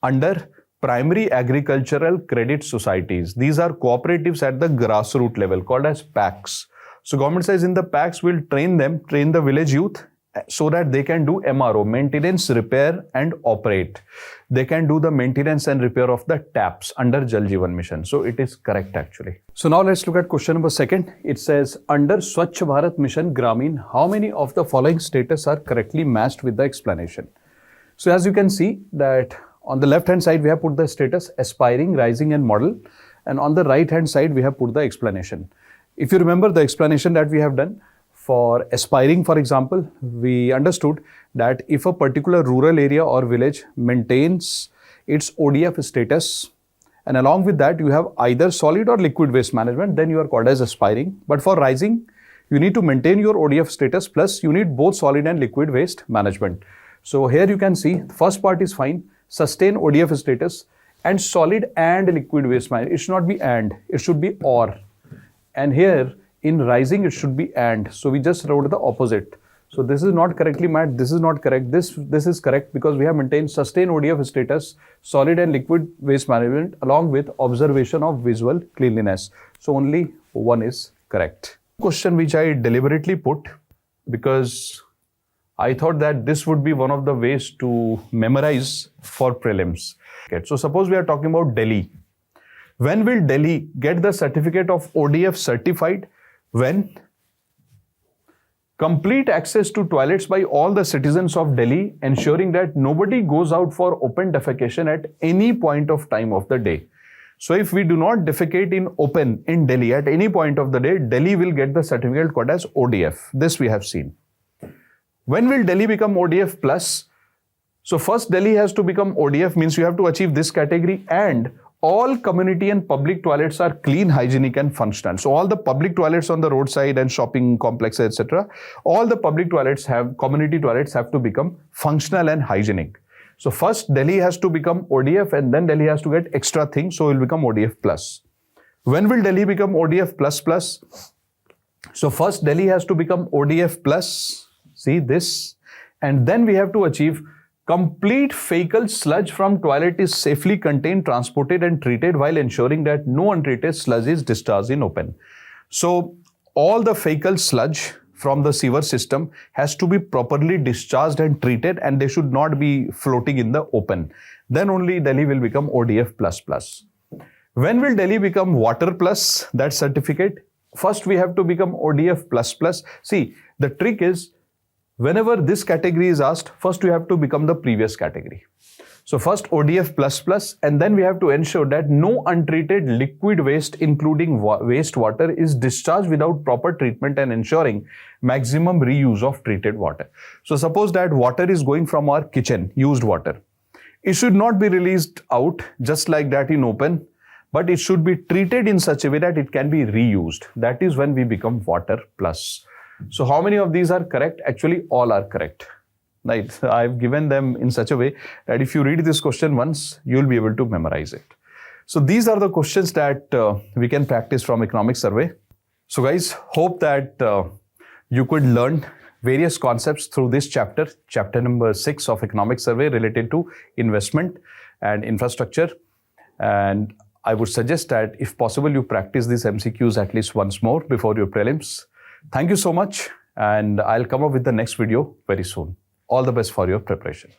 under primary agricultural credit societies. These are cooperatives at the grassroots level called as PACs. So government says in the PACs will train the village youth so that they can do MRO, maintenance, repair and operate. They can do the maintenance and repair of the taps under Jal Jeevan Mission. So it is correct actually. So now let's look at question number 2. It says under Swachh Bharat Mission Gramin, how many of the following status are correctly matched with the explanation? So as you can see that on the left hand side we have put the status aspiring, rising and model, and on the right hand side we have put the explanation. If you remember the explanation that we have done, for aspiring, for example, we understood that if a particular rural area or village maintains its ODF status, and along with that you have either solid or liquid waste management, then you are called as aspiring. But for rising, you need to maintain your ODF status plus you need both solid and liquid waste management. So here you can see the first part is fine, sustain ODF status and solid and liquid waste management. It should not be and, it should be or. And here in rising, it should be and. So we just wrote the opposite. So this is not correctly matched. This is not correct. This is correct because we have maintained sustain ODF status, solid and liquid waste management along with observation of visual cleanliness. So only one is correct. Question which I deliberately put because I thought that this would be one of the ways to memorize for prelims. Okay. So suppose we are talking about Delhi. When will Delhi get the certificate of ODF certified? When complete access to toilets by all the citizens of Delhi, ensuring that nobody goes out for open defecation at any point of time of the day. So if we do not defecate in open in Delhi at any point of the day, Delhi will get the certificate called as ODF. This we have seen. When will Delhi become ODF plus? So first Delhi has to become ODF, means you have to achieve this category, and all community and public toilets are clean, hygienic and functional. So all the public toilets on the roadside and shopping complexes, etc. All the public toilets community toilets have to become functional and hygienic. So first Delhi has to become ODF and then Delhi has to get extra things. So it will become ODF plus. When will Delhi become ODF plus plus? So first Delhi has to become ODF plus. See this? And then we have to achieve complete fecal sludge from toilet is safely contained, transported and treated while ensuring that no untreated sludge is discharged in open. So all the fecal sludge from the sewer system has to be properly discharged and treated, and they should not be floating in the open. Then only Delhi will become ODF++. When will Delhi become Water Plus, that certificate? First, we have to become ODF++. See, the trick is, whenever this category is asked, first you have to become the previous category. So first ODF++, and then we have to ensure that no untreated liquid waste, including wastewater, is discharged without proper treatment and ensuring maximum reuse of treated water. So suppose that water is going from our kitchen, used water. It should not be released out just like that in open, but it should be treated in such a way that it can be reused. That is when we become Water Plus. So how many of these are correct? Actually, all are correct. Right? I've given them in such a way that if you read this question once, you'll be able to memorize it. So these are the questions that we can practice from economic survey. So guys, hope that you could learn various concepts through this chapter, chapter number 6 of economic survey related to investment and infrastructure. And I would suggest that if possible, you practice these MCQs at least once more before your prelims. Thank you so much, and I'll come up with the next video very soon. All the best for your preparation.